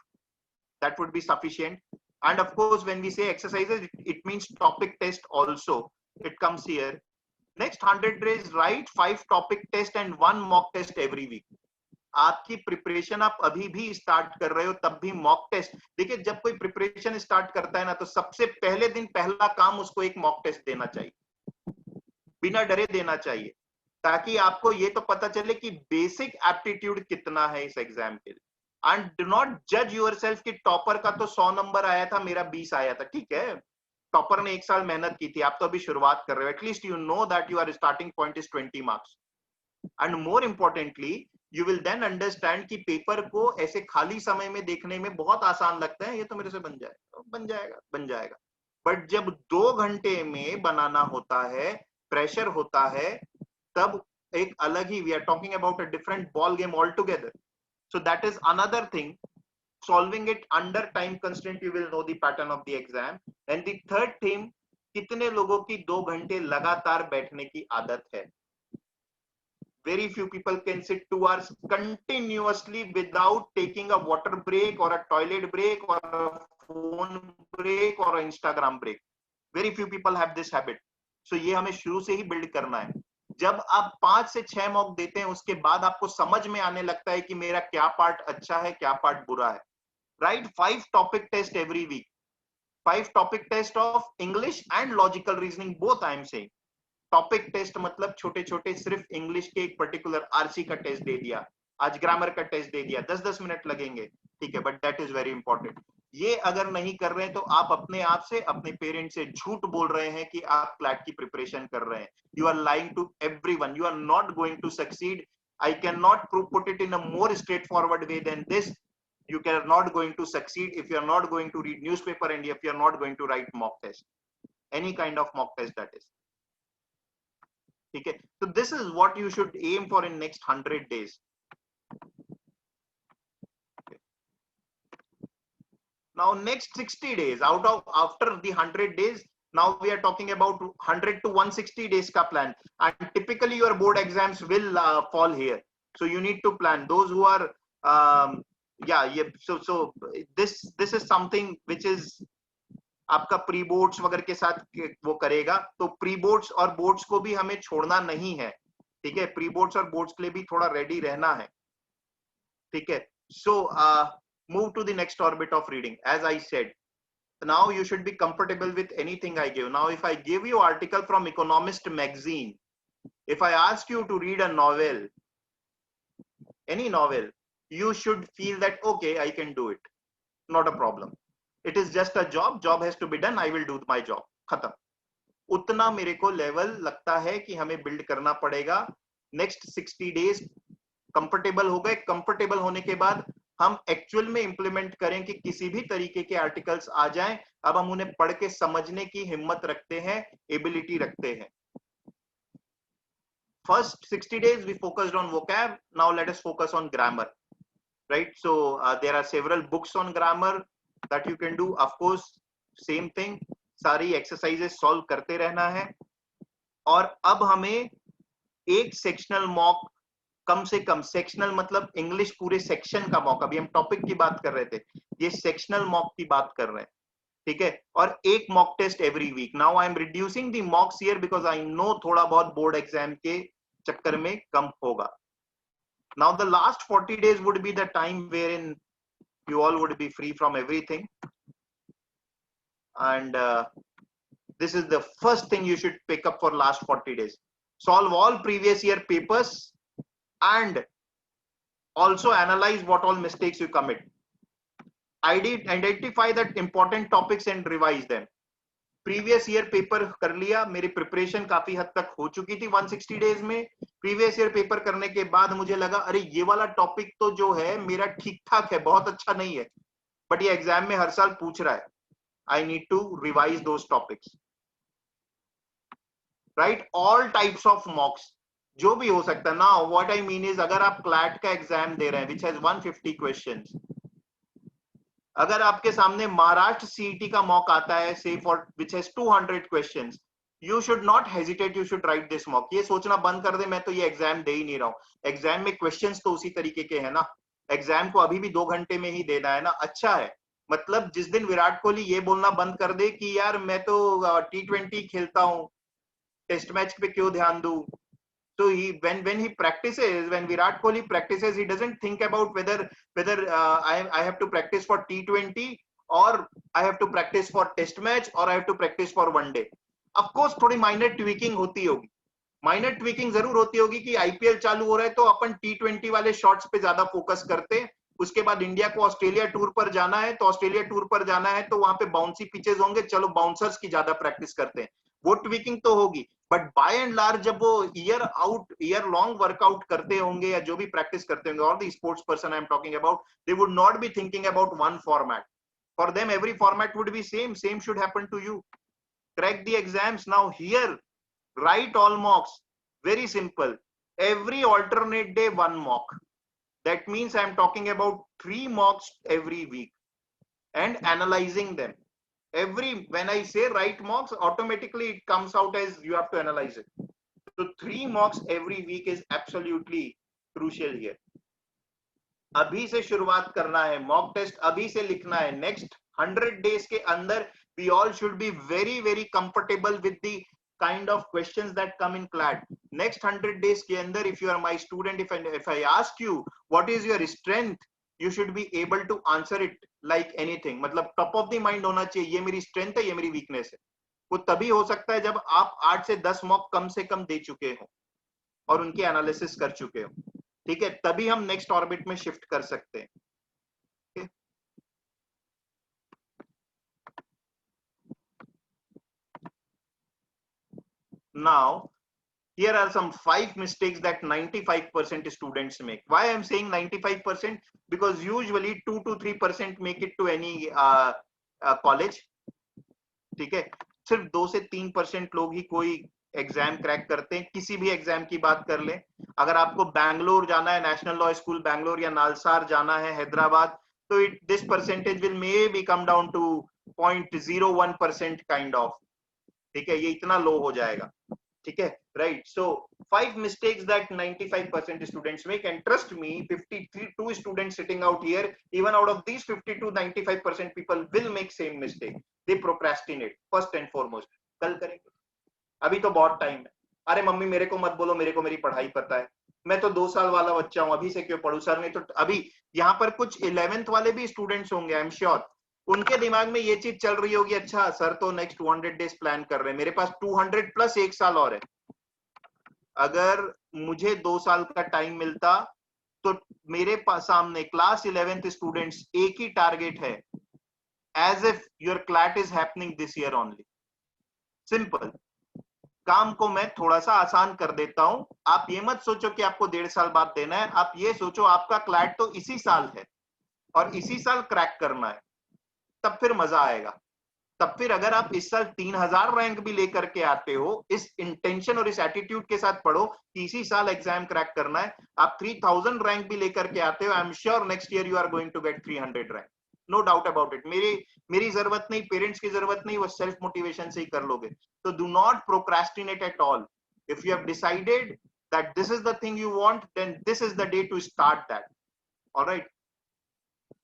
S1: That would be sufficient. And of course, when we say exercises, it means topic test also. It comes here. Next 100 days, write 5 topic test and 1 mock test every week. आपकी preparation आप अभी भी start कर रहे हो तब भी mock test. देखिए, जब कोई प्रिपरेशन स्टार्ट करता है ना, तो सबसे पहले दिन पहला काम उसको एक मॉक टेस्ट देना चाहिए, बिना डरे देना चाहिए, ताकि आपको ये तो पता चले कि बेसिक एप्टीट्यूड कितना है इस एग्जाम के लिए. एंड डू नॉट जज योरसेल्फ कि टॉपर का तो 100 नंबर आया था, मेरा 20 आया था. ठीक है, टॉपर ने 1 साल मेहनत की थी, आप तो अभी शुरुआत कर रहे हो. At least you know that your starting point is 20 marks. And more importantly, you will then understand कि पेपर को ऐसे खाली समय में देखने में बहुत आसान लगता है, ये तो मेरे से बन जाएगा, बन जाएगा, बन जाएगा. बट जब 2 घंटे में बनाना होता है, प्रेशर होता है, तब एक अलग ही, we are talking about a different ball game all together. So that is another thing. Solving it under time constraint, you will know the pattern of the exam. And the third thing, कितने लोगों की 2 घंटे लगातार बैठने की आदत है? Very few people can sit 2 hours continuously without taking a water break or a toilet break or a phone break or an Instagram break. Very few people have this habit. So ये हमें शुरू से ही build करना है. जब आप 5 से 6 mock देते हैं, उसके बाद आपको समझ में आने लगता है कि मेरा क्या पार्ट अच्छा है, क्या पार्ट बुरा है. Write 5 topic tests every week. 5 topic tests of English and logical reasoning, both I am saying. Topic test मतलब छोटे छोटे सिर्फ इंग्लिश के एक पर्टिकुलर आरसी का टेस्ट दे दिया, आज ग्रामर का टेस्ट दे दिया, 10-10 मिनट लगेंगे, ठीक है, but that is very important. ये अगर नहीं कर रहे हैं तो आप अपने आप से, अपने पेरेंट्स से झूठ बोल रहे हैं कि आप क्लैट की प्रिपरेशन कर रहे हैं. You are lying to everyone. You are not going to succeed. I can not put it in a more straight forward way than this. You are not going to succeed if you are not going to read newspaper and if you are not going to write mock test, any kind of mock test that is. Okay, so this is what you should aim for in next 100 days. Okay. Now next 60 days, after the 100 days, now we are talking about 100 to 160 days ka plan, and typically your board exams will fall here, so you need to plan. Those who are so this is something which is आपका pre boards वगैरह के साथ वो करेगा. तो pre boards और boards को भी हमें छोड़ना नहीं है, ठीक है. प्री बोर्ड्स और बोर्ड्स के लिए भी थोड़ा रेडी रहना है, ठीक है. So move to the next orbit of reading. As I said, now you should be comfortable with anything I give. Now if I give you article from Economist magazine, if I ask you to read a novel, any novel, you should feel that okay, I can do it, not a problem. It is just a job has to be done, I will do my job, खत्म. उतना मेरे को level लगता है कि हमें build करना पड़ेगा. नेक्स्ट 60 डेज कंफर्टेबल हो गए. कंफर्टेबल होने के बाद हम एक्चुअल में इंप्लीमेंट करें कि किसी भी तरीके के आर्टिकल्स आ जाएं, अब हम उन्हें पढ़ के समझने की हिम्मत रखते हैं, एबिलिटी रखते हैं. First 60 days we focused on vocab. Now let us focus on grammar. Right, so there are several books on grammar that you can do. Of course, same thing, सारी exercises solve करते रहना है. और अब हमें एक सेक्शनल मॉक, कम से कम sectional मतलब इंग्लिश पूरे सेक्शन का मॉक, अभी हम टॉपिक की बात कर रहे थे, ये सेक्शनल मॉक की बात कर रहे हैं, ठीक है. और एक mock test every week. Now I am reducing the mocks here because I know थोड़ा बहुत बोर्ड एग्जाम के चक्कर में कम होगा. Now the last 40 days would be the time wherein you all would be free from everything, and this is the first thing you should pick up for last 40 days. Solve all previous year papers and also analyze what all mistakes you commit. Identify that important topics and revise them. Previous year paper कर लिया, मेरी preparation काफी हद तक हो चुकी थी 160 days में। प्रीवियस ईयर पेपर करने के बाद मुझे लगा अरे ये वाला टॉपिक तो जो है मेरा ठीक ठाक है, बहुत अच्छा नहीं है, बट ये एग्जाम में हर साल पूछ रहा है, I need to revise those topics, right? All types of mocks, जो भी हो सकता है ना। व्हाट आई मीन इज, अगर आप क्लैट का एग्जाम दे रहे हैं विच हैज 150 क्वेश्चंस, अगर आपके सामने महाराष्ट्र सीईटी का मॉक आता है से for which has 200 questions, you should not hesitate, you should write this mock. ये सोचना बंद कर दे मैं तो ये एग्जाम दे ही नहीं रहा हूं, एग्जाम में क्वेश्चंस तो उसी तरीके के हैं ना, एग्जाम को अभी भी 2 घंटे में ही देना है ना, अच्छा है। मतलब जिस दिन विराट कोहली ये बोलना बंद कर दे कि यार मैं तो T20 खेलता हूँ, टेस्ट मैच पे क्यों ध्यान दूं, so when he practices, when Virat Kohli practices, he doesn't think about whether I have to practice for T20 or I have to practice for test match or I have to practice for one day. Of course थोड़ी minor tweaking होती होगी, minor tweaking जरूर होती होगी कि IPL चालू हो रहा है तो अपन T20 वाले शॉट्स पे ज्यादा फोकस करते हैं, उसके बाद इंडिया को ऑस्ट्रेलिया टूर पर जाना है तो ऑस्ट्रेलिया टूर पर जाना है तो वहां पे बाउंसी पिचेस होंगे, चलो बाउंसर्स की ज्यादा प्रैक्टिस करते हैं, वो ट्विकिंग तो होगी। बट बाय एंड लार्ज जब वो ईयर लॉन्ग वर्कआउट करते होंगे या जो भी प्रैक्टिस करते होंगे, और the sports person I am talking about, they would not be thinking about one format, for them every format would be same should happen to you. Crack the exams now here, write all mocks, very simple, every alternate day one mock, that means I am talking about 3 mocks every week and analyzing them. Every, when I say write mocks, automatically it comes out as you have to analyze it. So 3 mocks every week is absolutely crucial here. अभी से शुरुआत करना है, mock test अभी से लिखना है, next 100 days के अंदर we all should be very comfortable with the kind of questions that come in CLAT. Next 100 days के अंदर, if you are my student, if I ask you what is your strength, you should be able to answer it like anything. मतलब top of the mind होना चाहिए, ये मेरी strength है, ये मेरी weakness है। वो तभी हो सकता है जब आप 8 से 10 मॉक कम से कम दे चुके हो और उनकी एनालिसिस कर चुके हो, ठीक है, तभी हम नेक्स्ट ऑर्बिट में शिफ्ट कर सकते हैं। Now, here are some 5 mistakes that 95% students make. Why I am saying 95%? Because usually 2 to 3% make it to any college. ठीक है, सिर्फ 2 से 3% लोग ही कोई एग्जाम क्रैक करते हैं, किसी भी एग्जाम की बात कर लें। अगर आपको बैंगलोर जाना है, नेशनल लॉ स्कूल बैंगलोर या नालसार जाना है हैदराबाद, तो this percentage will may be come down to 0.01% kind of, ठीक है, ये इतना लो हो जाएगा, ठीक है, right? So 5 mistakes that 95% students make, and trust me, 52 students sitting out here, even out of these 52, 95% people will make same mistake. They procrastinate first and foremost. कल करेंगे, अभी तो बहुत टाइम है, अरे मम्मी मेरे को मत बोलो, मेरे को मेरी पढ़ाई पता है, मैं तो 2 साल वाला बच्चा हूं, अभी से क्यों पढ़ूं सर? नहीं तो अभी यहाँ पर कुछ 11th वाले भी स्टूडेंट्स होंगे, आई एम श्योर, उनके दिमाग में ये चीज चल रही होगी, अच्छा सर तो नेक्स्ट 200 डेज प्लान कर रहे हैं, मेरे पास 200 प्लस 1 साल और है, अगर मुझे 2 साल का टाइम मिलता तो मेरे पास सामने क्लास 11th स्टूडेंट्स, एक ही टारगेट है, as if your CLAT is happening this year only. Simple, काम को मैं थोड़ा सा आसान कर देता हूं, आप ये मत सोचो कि आपको 1.5 साल बाद देना है, आप ये सोचो आपका क्लैट तो इसी साल है और इसी साल क्रैक करना है, तब फिर मजा आएगा। तब फिर अगर आप इस साल 3000 रैंक भी लेकर के आते हो, इस इंटेंशन और इस एटीट्यूड के साथ पढ़ो कि इसी साल एग्जाम क्रैक करना है, आप 3000 रैंक भी लेकर के आते हो, I am sure next year you are going to get 300 rank, no doubt about it. मेरी जरूरत नहीं, पेरेंट्स की जरूरत नहीं, वो सेल्फ मोटिवेशन से ही कर लोगे। तो do not procrastinate at all, if you have decided that this is the thing you want, then this is the day to start that. All right,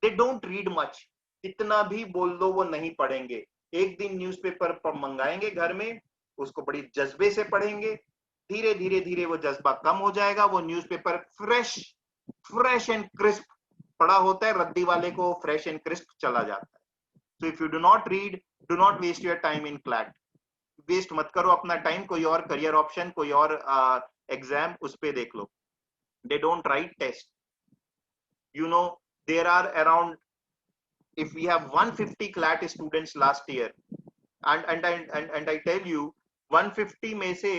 S1: they don't read much, कितना भी बोल दो वो नहीं पढ़ेंगे, एक दिन न्यूज़पेपर मंगाएंगे घर में, उसको बड़ी जज्बे से पढ़ेंगे, धीरे धीरे वो जज्बा कम हो जाएगा, वो न्यूज़पेपर फ्रेश एंड क्रिस्प पढ़ा होता है, रद्दी वाले को फ्रेश एंड क्रिस्प चला जाता है। So if you do not read, do not waste your time in CLAT, waste मत करो अपना टाइम, कोई और करियर ऑप्शन, कोई और एग्जाम उस पे देख लो। They don't write test, you know, there are around, if we have 150 CLAT students last year, and I tell you 150 में से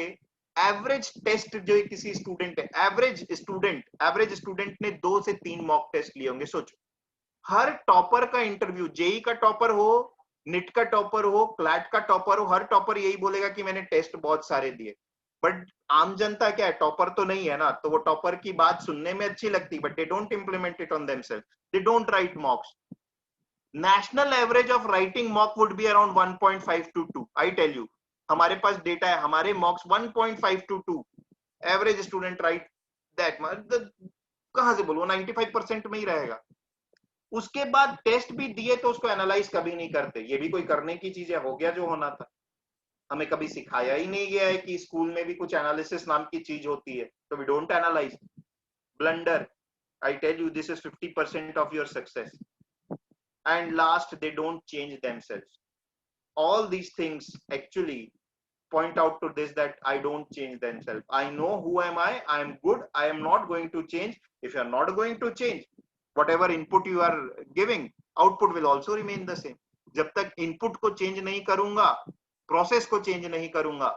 S1: एवरेज टेस्ट जो किसी स्टूडेंट है, एवरेज स्टूडेंट ने 2 से 3 मॉक टेस्ट लिए होंगे। सोचो, हर टॉपर का इंटरव्यू, जेई का टॉपर हो, निट का टॉपर हो, क्लैट का टॉपर हो, हर टॉपर यही बोलेगा कि मैंने टेस्ट बहुत सारे दिए। बट आम जनता क्या है, टॉपर तो नहीं है ना, तो वो टॉपर की बात सुनने में अच्छी लगती, but they don't implement it on themselves, they don't write mocks. National average of writing mock would be around 1.5 to 2। I tell you, हमारे पास डेटा है, हमारे mocks 1.5 to 2 average student write that. कहां से बोलो, 95% में ही रहेगा। उसके बाद टेस्ट भी दिए तो उसको एनालाइज कभी नहीं करते। ये भी कोई करने की चीज है, हो गया जो होना था। हमें कभी सिखाया ही नहीं गया है कि स्कूल में भी कुछ एनालिसिस नाम की चीज होती है, तो we don't analyse. Blunder, I tell you, this is 50% of your success. And last, they don't change themselves. All these things actually point out to this, that I don't change themselves. I know who am I am good, I am not going to change. If you are not going to change, whatever input you are giving, output will also remain the same. जब तक input को change नहीं करूंगा, process को change नहीं करूंगा,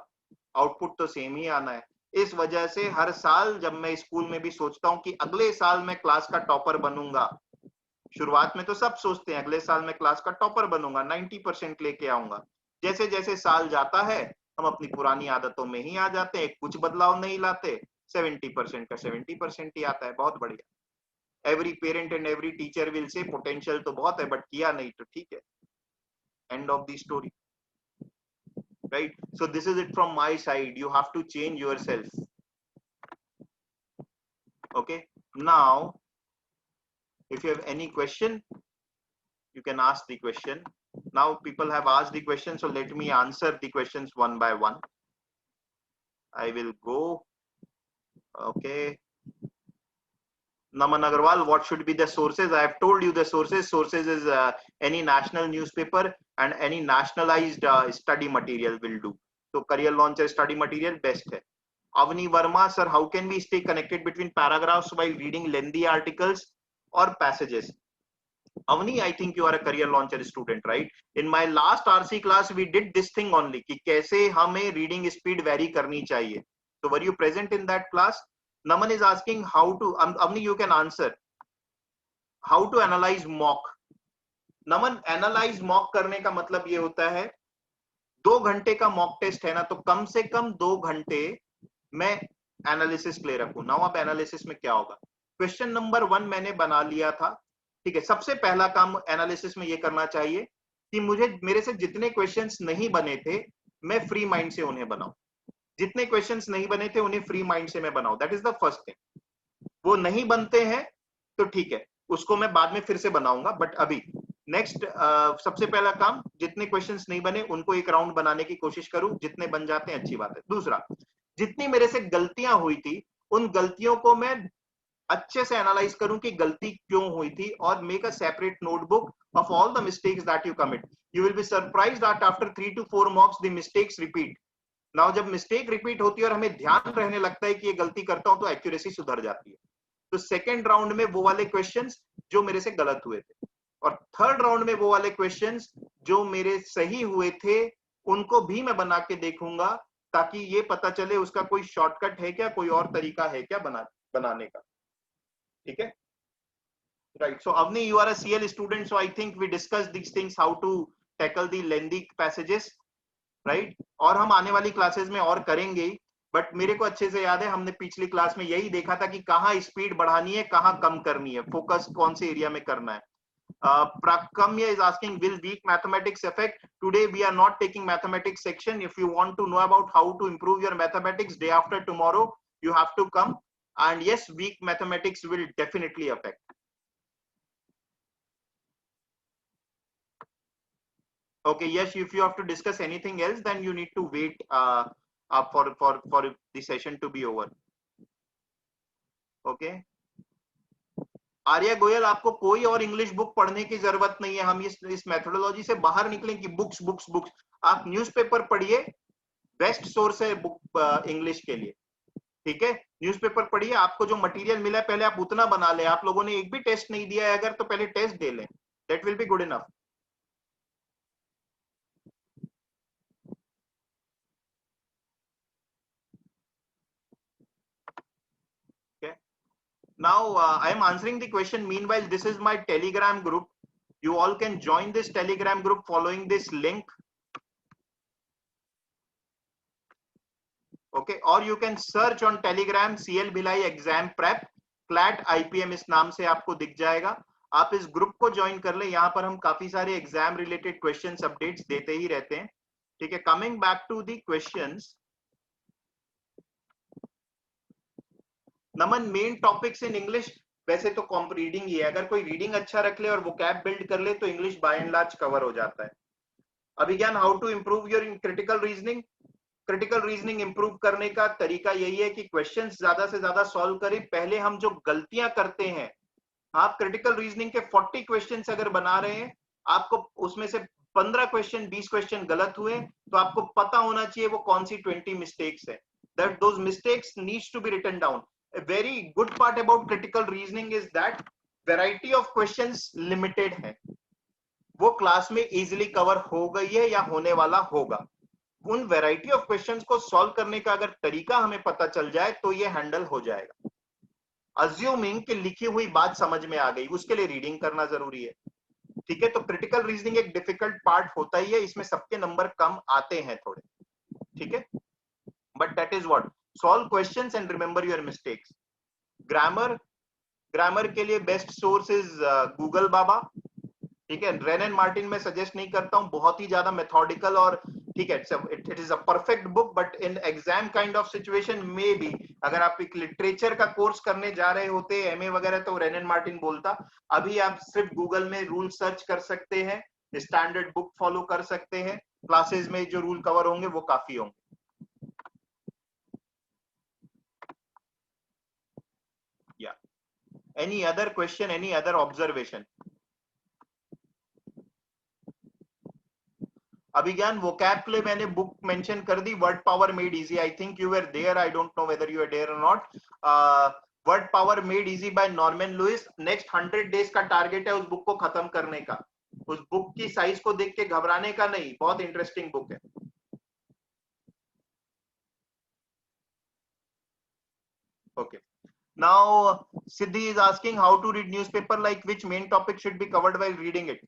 S1: output तो same ही आना है। इस वजह से हर साल जब मैं स्कूल में भी सोचता हूं कि अगले साल मैं क्लास का टॉपर बनूंगा, शुरुआत में तो सब सोचते हैं अगले साल मैं क्लास का टॉपर बनूंगा, 90% लेके आऊंगा। जैसे जैसे साल जाता है हम अपनी पुरानी आदतों में ही आ जाते हैं, कुछ बदलाव नहीं लाते, 70% का 70% ही आता है। बहुत बढ़िया। Every parent and every teacher will say potential तो बहुत है, बट किया नहीं तो ठीक है, end of the story, right? So this is it from my side, you have to change yourself. Okay, now if you have any question, you can ask the question. Now people have asked the question, so let me answer the questions one by one. I will go. Okay, Naman Agarwal, what should be the sources? I have told you the sources. Sources is any national newspaper and any nationalized study material will do. So career launcher study material best hai. Avni Verma, sir, how can we stay connected between paragraphs while reading lengthy articles or passages? Avni, I think you are a career launcher student, right? In my last RC class, we did this thing only, कि कैसे हमें reading speed vary करनी चाहिए. So were you present in that class? Naman is asking how to, Avni, you can answer. How to analyze mock? Naman, analyze mock करने का मतलब ये होता है, 2 घंटे का मॉक टेस्ट है ना, तो कम से कम 2 घंटे मैं एनालिसिस प्ले रखूं। नाउ अब एनालिसिस में क्या होगा, क्वेश्चन नंबर 1 मैंने बना लिया था, ठीक है। सबसे पहला काम एनालिसिस में ये करना चाहिए कि मुझे, मेरे से जितने क्वेश्चंस नहीं बने थे मैं फ्री माइंड से उन्हें बनाऊं, जितने क्वेश्चंस नहीं बने थे उन्हें फ्री माइंड से मैं बनाऊं। That is the first thing. वो नहीं बनते हैं तो ठीक है, उसको मैं बाद में फिर से बनाऊंगा, बट अभी नेक्स्ट सबसे पहला काम, जितने क्वेश्चंस नहीं बने उनको एक राउंड बनाने की कोशिश करूं, जितने बन जाते हैं अच्छी बात है। दूसरा, जितनी मेरे से गलतियां हुई थी उन गलतियों को मैं अच्छे से एनालाइज करूं कि गलती क्यों हुई थी, और make a separate notebook of all the mistakes that you commit. You will be surprised that after 3 to 4 मॉक्स the mistakes repeat. Now जब मिस्टेक रिपीट होती है और हमें ध्यान रहने लगता है कि ये गलती करता हूं, तो एक्यूरेसी सुधर जाती है। तो सेकेंड राउंड में वो वाले क्वेश्चंस जो मेरे से गलत हुए थे, और थर्ड राउंड में वो वाले क्वेश्चंस जो मेरे सही हुए थे उनको भी मैं बना के देखूंगा, ताकि ये पता चले उसका कोई शॉर्टकट है क्या, कोई और तरीका है क्या बनाने का। ठीक है, right? So Avni, you are a CL student, so I think we discussed these things, how to tackle the lengthy passages, right? और हम आने वाली क्लासेस में और करेंगे, बट मेरे को अच्छे से याद है हमने पिछली क्लास में यही देखा था कि कहाँ स्पीड बढ़ानी है, कहाँ कम करनी है, फोकस कौन से एरिया में करना है। Prakamya is asking, will weak mathematics affect? Today we are not taking mathematics section. If you want to know about how to improve your mathematics, day after tomorrow you have to come, and yes, weak mathematics will definitely affect. Okay, yes, if you have to discuss anything else, then you need to wait for the session to be over. Okay. Arya Goyal, आपको कोई और English book पढ़ने की जरूरत नहीं है। हम इस मेथोडोलॉजी से बाहर निकलें कि बुक्स बुक्स बुक्स। आप न्यूज़पेपर पढ़िए, बेस्ट सोर्स है बुक इंग्लिश के लिए, ठीक है। न्यूज़पेपर पढ़िए, आपको जो मटेरियल मिला है पहले आप उतना बना ले। आप लोगों ने एक भी टेस्ट नहीं दिया है अगर, तो पहले टेस्ट दे लें, that will be good enough. Now I am answering the question. Meanwhile, this is my Telegram group. You all can join this Telegram group following this link. Okay, or you can search on Telegram CL Bhilai exam prep CLAT IPM इस नाम से आपको दिख जाएगा. आप इस group को join कर ले. यहाँ पर हम काफी सारे एग्जाम रिलेटेड क्वेश्चंस अपडेट्स देते ही रहते हैं. ठीक है. Coming back to the questions. Naman, main topics in English वैसे तो कॉम्प रीडिंग ही है. अगर कोई रीडिंग अच्छा रख ले और वो कैप बिल्ड कर ले तो English by and large cover हो जाता है. Abhigyan, how to improve your critical reasoning. Critical reasoning improve करने का तरीका यही है कि क्वेश्चंस ज्यादा से ज्यादा सॉल्व करें. पहले हम जो गलतियां करते हैं, आप क्रिटिकल रीजनिंग के 40 क्वेश्चंस अगर बना रहे हैं, आपको उसमें से 15 क्वेश्चन 20 क्वेश्चन गलत हुए तो आपको पता होना चाहिए वो कौन सी 20 मिस्टेक्स है. That those mistakes needs to be written down. A very good part about critical reasoning is that variety of questions limited है. वो क्लास में इजीली कवर हो गई है या होने वाला होगा. उन वैरायटी ऑफ क्वेश्चंस को सॉल्व करने का अगर तरीका हमें पता चल जाए तो ये हैंडल हो जाएगा. अज्यूमिंग कि लिखी हुई बात समझ में आ गई, उसके लिए रीडिंग करना जरूरी है. ठीक है. तो क्रिटिकल रीजनिंग एक डिफिकल्ट पार्ट होता ही है. इसमें सबके नंबर कम आते हैं थोड़े. ठीक है. But that is what, solve questions and remember your mistakes. Grammar के लिए बेस्ट सोर्स इज गूगल बाबा. ठीक है. रेन एंड मार्टिन में सजेस्ट नहीं करता हूं, बहुत ही ज्यादा मेथोडिकल और ठीक है, it is a perfect book. But in exam kind of situation में भी अगर आप एक लिटरेचर का कोर्स करने जा रहे होते एमए वगैरह तो रेन एंड मार्टिन बोलता. अभी आप सिर्फ गूगल में रूल सर्च कर सकते हैं, स्टैंडर्ड बुक फॉलो कर सकते हैं. क्लासेस में जो रूल कवर होंगे वो काफी होंगे. Any other question, any other observation? अभिज्ञान, vocab के लिए मैंने बुक मेंशन कर दी, word power made easy. I think you were there. I don't know whether you are there और not. Word power made easy by Norman Lewis. Next 100 days का target है उस book को खत्म करने का. उस बुक की साइज को देख के घबराने का नहीं, बहुत इंटरेस्टिंग बुक है. Okay. Now Siddhi is asking how to read newspaper, like which main topic should be covered while reading it.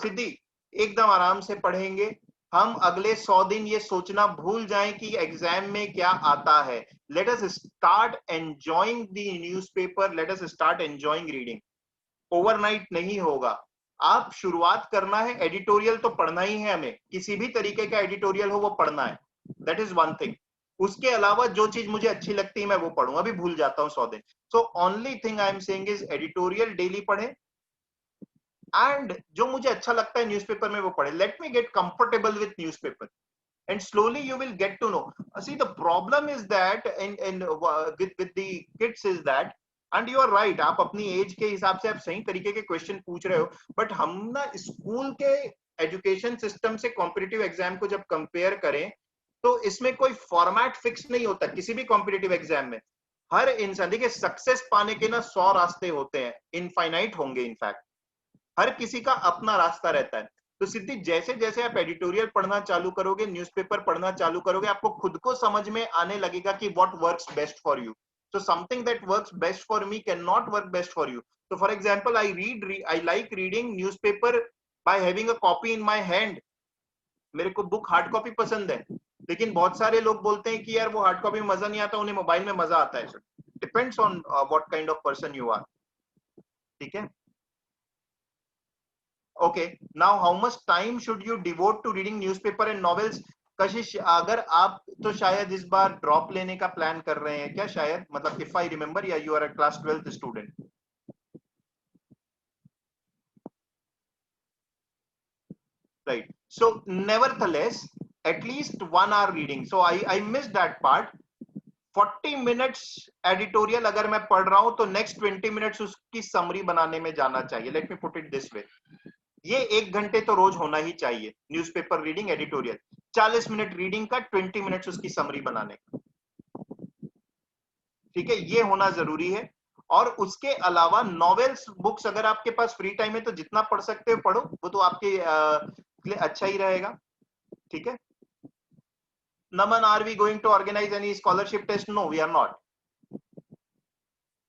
S1: सिद्धि, एकदम आराम से पढ़ेंगे हम. अगले 100 दिन ये सोचना भूल जाएं कि एग्जाम में क्या आता है. Let us start enjoying the newspaper. Let us start enjoying reading. Overnight नहीं होगा. आप शुरुआत करना है. एडिटोरियल तो पढ़ना ही है हमें, किसी भी तरीके का एडिटोरियल हो वो पढ़ना है. That is one thing. उसके अलावा जो चीज मुझे अच्छी लगती है मैं वो पढ़ूं. अभी भूल जाता हूं 100 दिन. So only thing I am saying is editorial daily पढ़े एंड जो मुझे अच्छा लगता है न्यूज़पेपर में वो पढ़े. Let me get comfortable with newspaper and slowly you will get to know. See, the problem is that with the kids is that, and you are right, आप अपनी एज के हिसाब से आप सही तरीके के क्वेश्चन पूछ रहे हो. बट हम ना स्कूल के एजुकेशन सिस्टम से कॉम्पिटिटिव एग्जाम को जब कंपेयर करें तो इसमें कोई फॉर्मेट फिक्स नहीं होता. किसी भी कॉम्पिटिटिव एग्जाम में हर इंसान, देखिए सक्सेस पाने के ना 100 रास्ते होते हैं, इनफाइनाइट होंगे. इनफैक्ट हर किसी का अपना रास्ता रहता है. तो सिद्धि, जैसे जैसे आप एडिटोरियल पढ़ना चालू करोगे, न्यूज़पेपर पढ़ना चालू करोगे, आपको खुद को समझ में आने लगेगा कि what works best for you. So something that works best for me cannot work best for you. So for example, I like reading newspaper by having a copy in my hand. मेरे को book hard copy पसंद है, लेकिन बहुत सारे लोग बोलते हैं कि यार वो हार्ड कॉपी में मजा नहीं आता, उन्हें मोबाइल में मजा आता है. Depends on what kind of person you are. ठीक है. Okay, now how much time should you devote to reading newspaper and novels? कशिश, अगर आप तो शायद इस बार ड्रॉप लेने का प्लान कर रहे हैं क्या, शायद, मतलब इफ आई रिमेम्बर, या you are a class 12th student. Right. So nevertheless at least 1 hour reading. So I missed that part. 40 minutes editorial अगर मैं पढ़ रहा हूं तो नेक्स्ट 20 मिनट्स उसकी समरी बनाने में जाना चाहिए. Let me put it this way. ये 1 घंटे तो रोज होना ही चाहिए. Newspaper reading, editorial, 40 minute reading का, 20 मिनट्स उसकी समरी बनाने का. ठीक है, ये होना जरूरी है. और उसके अलावा नॉवेल्स बुक्स अगर आपके पास फ्री टाइम है तो जितना पढ़ सकते हो पढ़ो, वो तो आपके लिए अच्छा ही रहेगा. ठीक है. Naman, are we going to organise any scholarship test? No, we are not.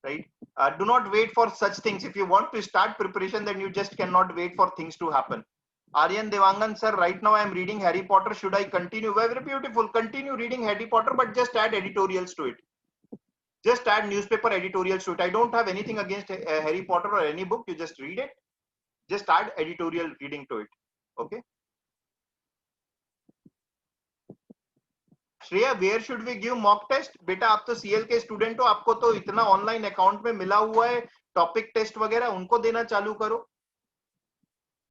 S1: Right. Do not wait for such things. If you want to start preparation, then you just cannot wait for things to happen. Aryan Devangan sir, right now I am reading Harry Potter. Should I continue? Very beautiful. Continue reading Harry Potter, but just add editorials to it. Just add newspaper editorials to it. I don't have anything against Harry Potter or any book. You just read it. Just add editorial reading to it. Okay. Shreya, where should we give mock test? बेटा आप तो CL के student हो, आपको तो इतना online account में मिला हुआ है, टॉपिक टेस्ट वगैरह उनको देना चालू करो.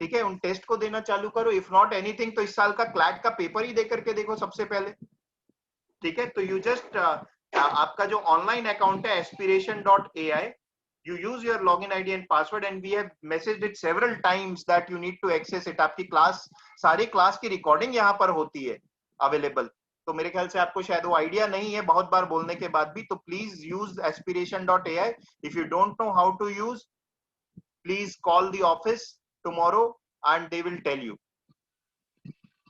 S1: ठीक है, उन टेस्ट को देना चालू करो. इफ नॉट एनीथिंग तो इस साल का क्लैट का पेपर ही दे करके देखो सबसे पहले. ठीक है, तो यू जस्ट आपका जो ऑनलाइन अकाउंट है aspiration.ai, you use your login id and password and we have messaged it several times that you need to access it. आपकी क्लास, सारी क्लास की रिकॉर्डिंग यहाँ पर होती है अवेलेबल. तो मेरे ख्याल से आपको शायद वो आइडिया नहीं है बहुत बार बोलने के बाद भी. तो please use aspiration.ai. If you don't know how to use, please call the office tomorrow and they will tell you.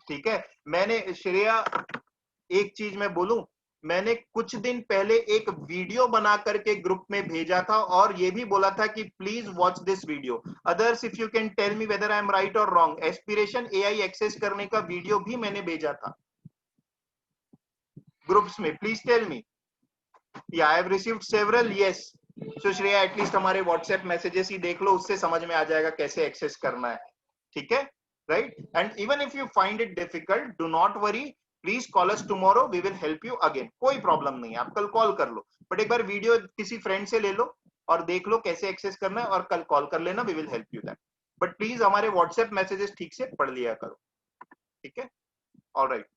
S1: ठीक है. मैंने श्रेया एक चीज मैं बोलूं, मैंने कुछ दिन पहले एक वीडियो बना करके ग्रुप में भेजा था और ये भी बोला था कि please watch this video. Others if you can tell me whether I am right और रॉन्ग, एस्पिरेशन एआई एक्सेस करने का वीडियो भी मैंने भेजा था ग्रुप्स में. Please tell me. Yeah I have received several. Yes. So Shreya at least हमारे WhatsApp messages ही देख लो, उससे समझ में आ जाएगा कैसे एक्सेस करना है. ठीक है, right. And even if you find it difficult, do not worry, please call us tomorrow, we will help you again. कोई प्रॉब्लम नहीं है, आप कल कॉल कर लो, बट एक बार वीडियो किसी फ्रेंड से ले लो और देख लो कैसे एक्सेस करना है और कल कॉल कर लेना, we will help you that. But please हमारे व्हाट्सएप मैसेजेस ठीक से पढ़ लिया करो. ठीक है, ऑलराइट.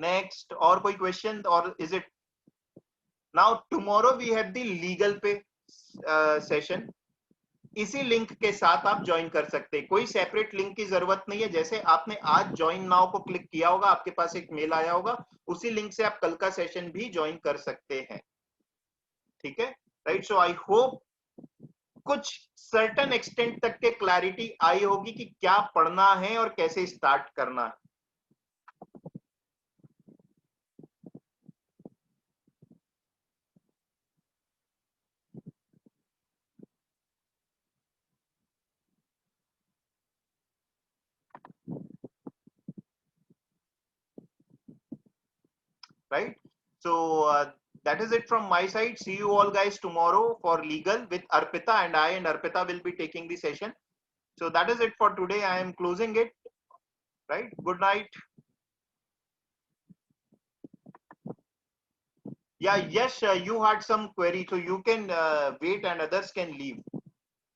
S1: नेक्स्ट, और कोई क्वेश्चन? और is it now tomorrow we have the legal pay session. इसी लिंक के साथ आप ज्वाइन कर सकते हैं, कोई सेपरेट लिंक की जरूरत नहीं है. जैसे आपने आज ज्वाइन नाउ को क्लिक किया होगा, आपके पास एक मेल आया होगा, उसी लिंक से आप कल का सेशन भी ज्वाइन कर सकते हैं. ठीक है, राइट. सो आई होप कुछ सर्टेन एक्सटेंट तक के क्लैरिटी आई होगी कि क्या पढ़ना है और कैसे स्टार्ट करना है. Right. So that is it from my side. See you all guys tomorrow for legal with Arpita, and I and Arpita will be taking the session. So that is it for today. I am closing it. Right. Good night. Yeah, yes, you had some query, so you can wait and others can leave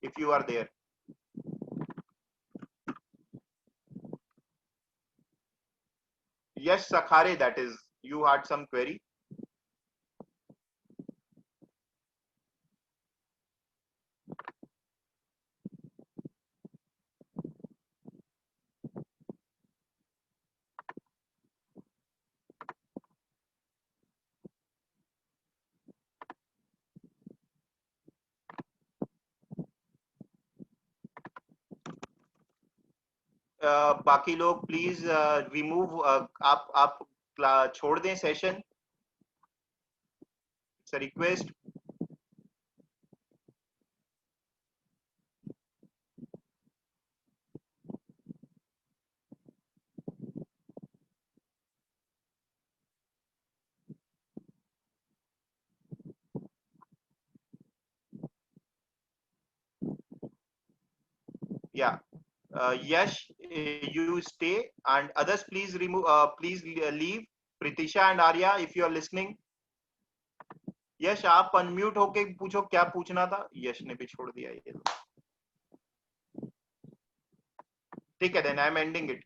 S1: if you are there. Yes, Sakhare, that is, you had some query. बाकी लोग please remove, आप छोड़ दें session. It's a request. Yeah. Yash, you stay, and others please remove. Please leave. Pritisha and Arya, if you are listening. यश, आप unmute होके पूछो क्या पूछना था. यश ने भी छोड़ दिया ये. ठीक है, then I am ending it.